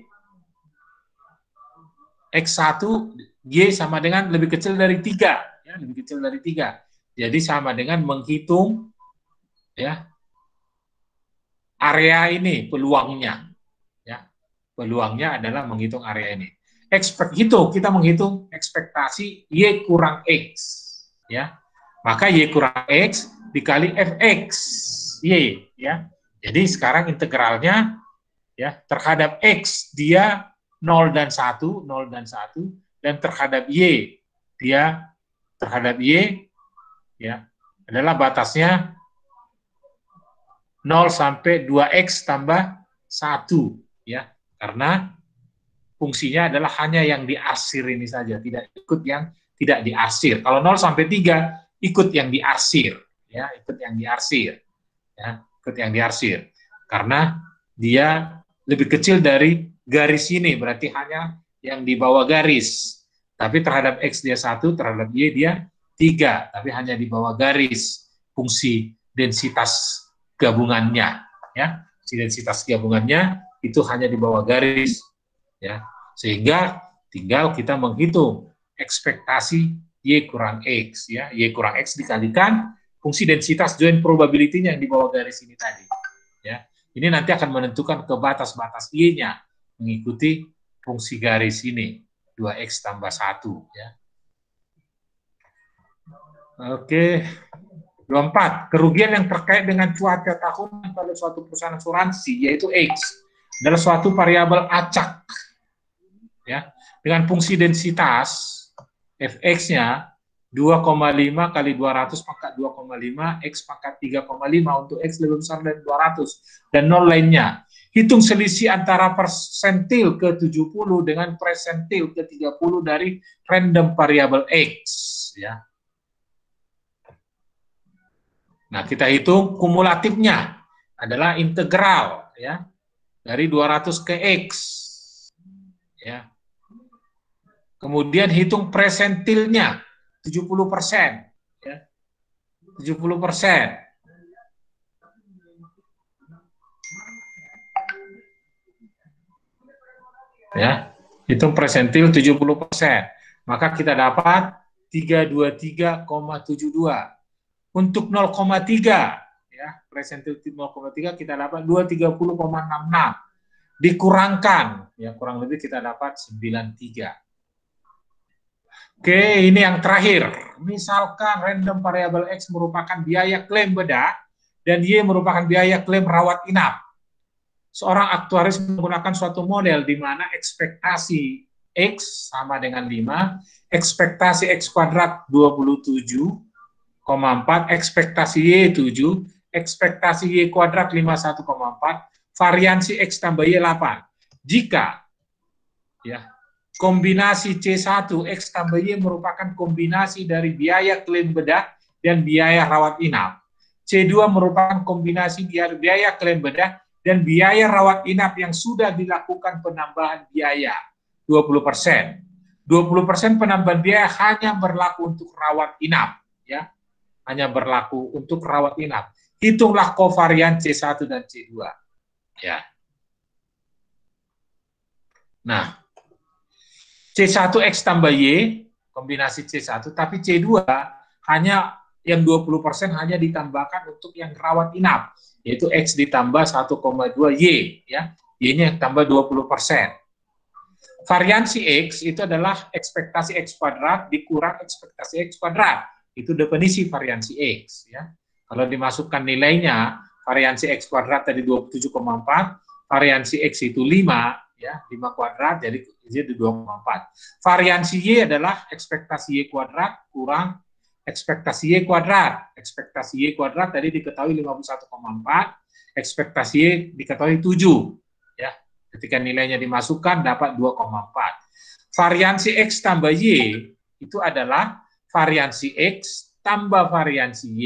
X1, Y sama dengan lebih kecil dari 3, ya, lebih kecil dari 3. Jadi sama dengan menghitung, ya, area ini, peluangnya. Ya, peluangnya adalah menghitung area ini. Kita menghitung ekspektasi Y kurang X, ya. Maka Y kurang X dikali Fx Y, ya. Jadi sekarang integralnya, ya, terhadap X dia 0 dan 1, 0 dan 1, dan terhadap Y dia terhadap Y, ya, adalah batasnya 0 sampai 2X tambah 1, ya, karena fungsinya adalah hanya yang diarsir ini saja, tidak ikut yang tidak diarsir. Kalau 0 sampai 3 ikut yang diarsir, ya, ikut yang diarsir, ya, ikut yang diarsir, karena dia lebih kecil dari garis ini, berarti hanya yang di bawah garis. Tapi terhadap X dia 1, terhadap Y dia 3, tapi hanya di bawah garis fungsi densitas gabungannya, ya. Si densitas gabungannya itu hanya di bawah garis, ya. Sehingga tinggal kita menghitung ekspektasi Y kurang X, ya. Y kurang X dikalikan fungsi densitas join probability-nya yang di bawah garis ini tadi, ya. Ini nanti akan menentukan ke batas-batas Y-nya mengikuti fungsi garis ini, 2X tambah 1. Ya. Oke, 24. Kerugian yang terkait dengan cuaca tahunan pada suatu perusahaan asuransi, yaitu X, adalah suatu variabel acak. Ya, dengan fungsi densitas, Fx-nya 2,5 kali 200 pangkat 2,5, X pangkat 3,5 untuk X lebih besar dari 200, dan 0 lainnya. Hitung selisih antara persentil ke 70 dengan persentil ke 30 dari random variabel X. Ya. Nah, kita hitung kumulatifnya adalah integral, ya, dari 200 ke X. Ya. Kemudian hitung persentilnya 70%, ya. 70%. Ya, hitung persentil 70%. Maka kita dapat 323,72. Untuk 0,3, ya, persentil 0,3 kita dapat 230,66. Dikurangkan, ya, kurang lebih kita dapat 93. Oke, ini yang terakhir. Misalkan random variable X merupakan biaya klaim bedah dan Y merupakan biaya klaim rawat inap. Seorang aktuaris menggunakan suatu model di mana ekspektasi X sama dengan 5, ekspektasi X kuadrat 27,4, ekspektasi Y 7, ekspektasi Y kuadrat 51,4, variansi X tambah Y 8. Jika, ya, kombinasi C1 X tambah Y merupakan kombinasi dari biaya klaim bedah dan biaya rawat inap. C2 merupakan kombinasi biaya klaim bedah dan biaya rawat inap yang sudah dilakukan penambahan biaya 20%. 20% penambahan biaya hanya berlaku untuk rawat inap, ya. Hanya berlaku untuk rawat inap. Hitunglah kovarian C1 dan C2. Ya. Nah, C1X tambah Y, kombinasi C1, tapi C2 hanya yang 20% hanya ditambahkan untuk yang rawat inap, yaitu X ditambah 1,2 Y, ya. Y-nya tambah 20%. Variansi X itu adalah ekspektasi X kuadrat dikurang ekspektasi X kuadrat. Itu definisi variansi X. Ya. Kalau dimasukkan nilainya, variansi X kuadrat tadi 27,4, variansi X itu 5, ya, 5 kuadrat, jadi 2,4. Variansi Y adalah ekspektasi Y kuadrat kurang ekspektasi Y kuadrat. Ekspektasi Y kuadrat tadi diketahui 51,4, ekspektasi Y diketahui 7. Ya. Ketika nilainya dimasukkan dapat 2,4. Variansi X tambah Y itu adalah variansi X tambah variansi Y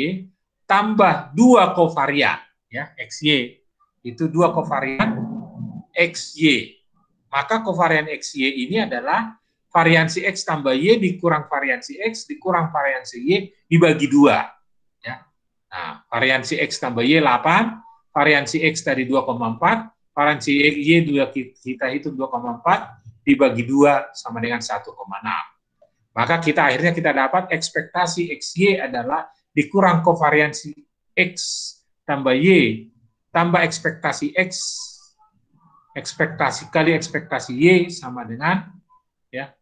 tambah 2 kovarian, ya, XY. Itu 2 kovarian XY. Maka kovarian XY ini adalah variansi X tambah Y dikurang variansi X dikurang variansi Y dibagi 2. Ya. Nah, variansi X tambah Y 8, variansi X tadi 2,4, variansi Y kita hitung 2,4 dibagi 2 sama dengan 1,6. Maka akhirnya kita dapat ekspektasi XY adalah dikurang kovariansi X tambah Y tambah ekspektasi X, ekspektasi kali ekspektasi Y sama dengan, ya,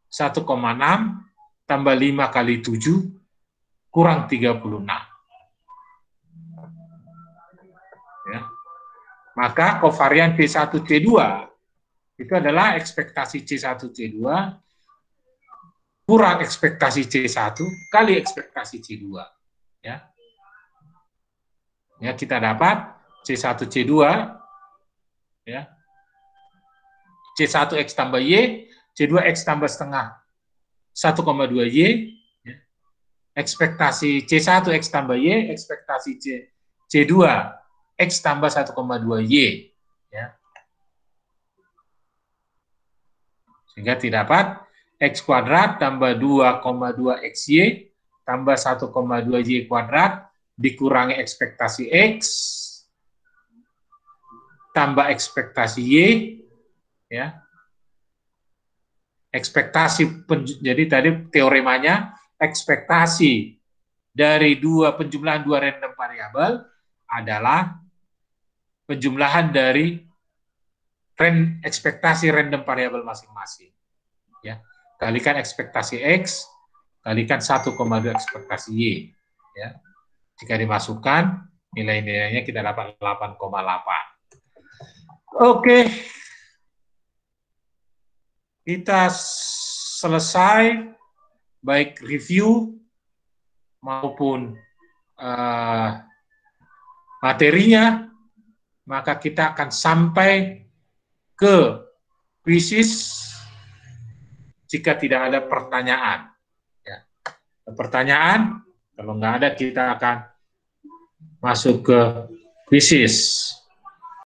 1,6 tambah 5 kali 7 kurang 36. Ya. Maka kovarian C1C2 itu adalah ekspektasi C1C2 kurang ekspektasi C1 kali ekspektasi C2. Ya. Ya, kita dapat C1C2, ya, C1X tambah Y, C2X tambah setengah 1,2 Y, ya. Ekspektasi C1X tambah Y, ekspektasi C2 X tambah 1,2 Y. Ya. Sehingga didapat X kuadrat tambah 2,2 XY tambah 1,2 Y kuadrat dikurangi ekspektasi X tambah ekspektasi Y, ya. Ekspektasi, jadi tadi teoremanya ekspektasi dari penjumlahan dua random variabel adalah penjumlahan dari ekspektasi random variabel masing-masing. Ya, kalikan ekspektasi X, kalikan 1,2 ekspektasi Y. Ya. Jika dimasukkan, nilai-nilainya kita dapat 8,8. Oke. Kita selesai, baik review maupun materinya, maka kita akan sampai ke kuisis jika tidak ada pertanyaan. Ya. Pertanyaan, kalau nggak ada kita akan masuk ke kuisis.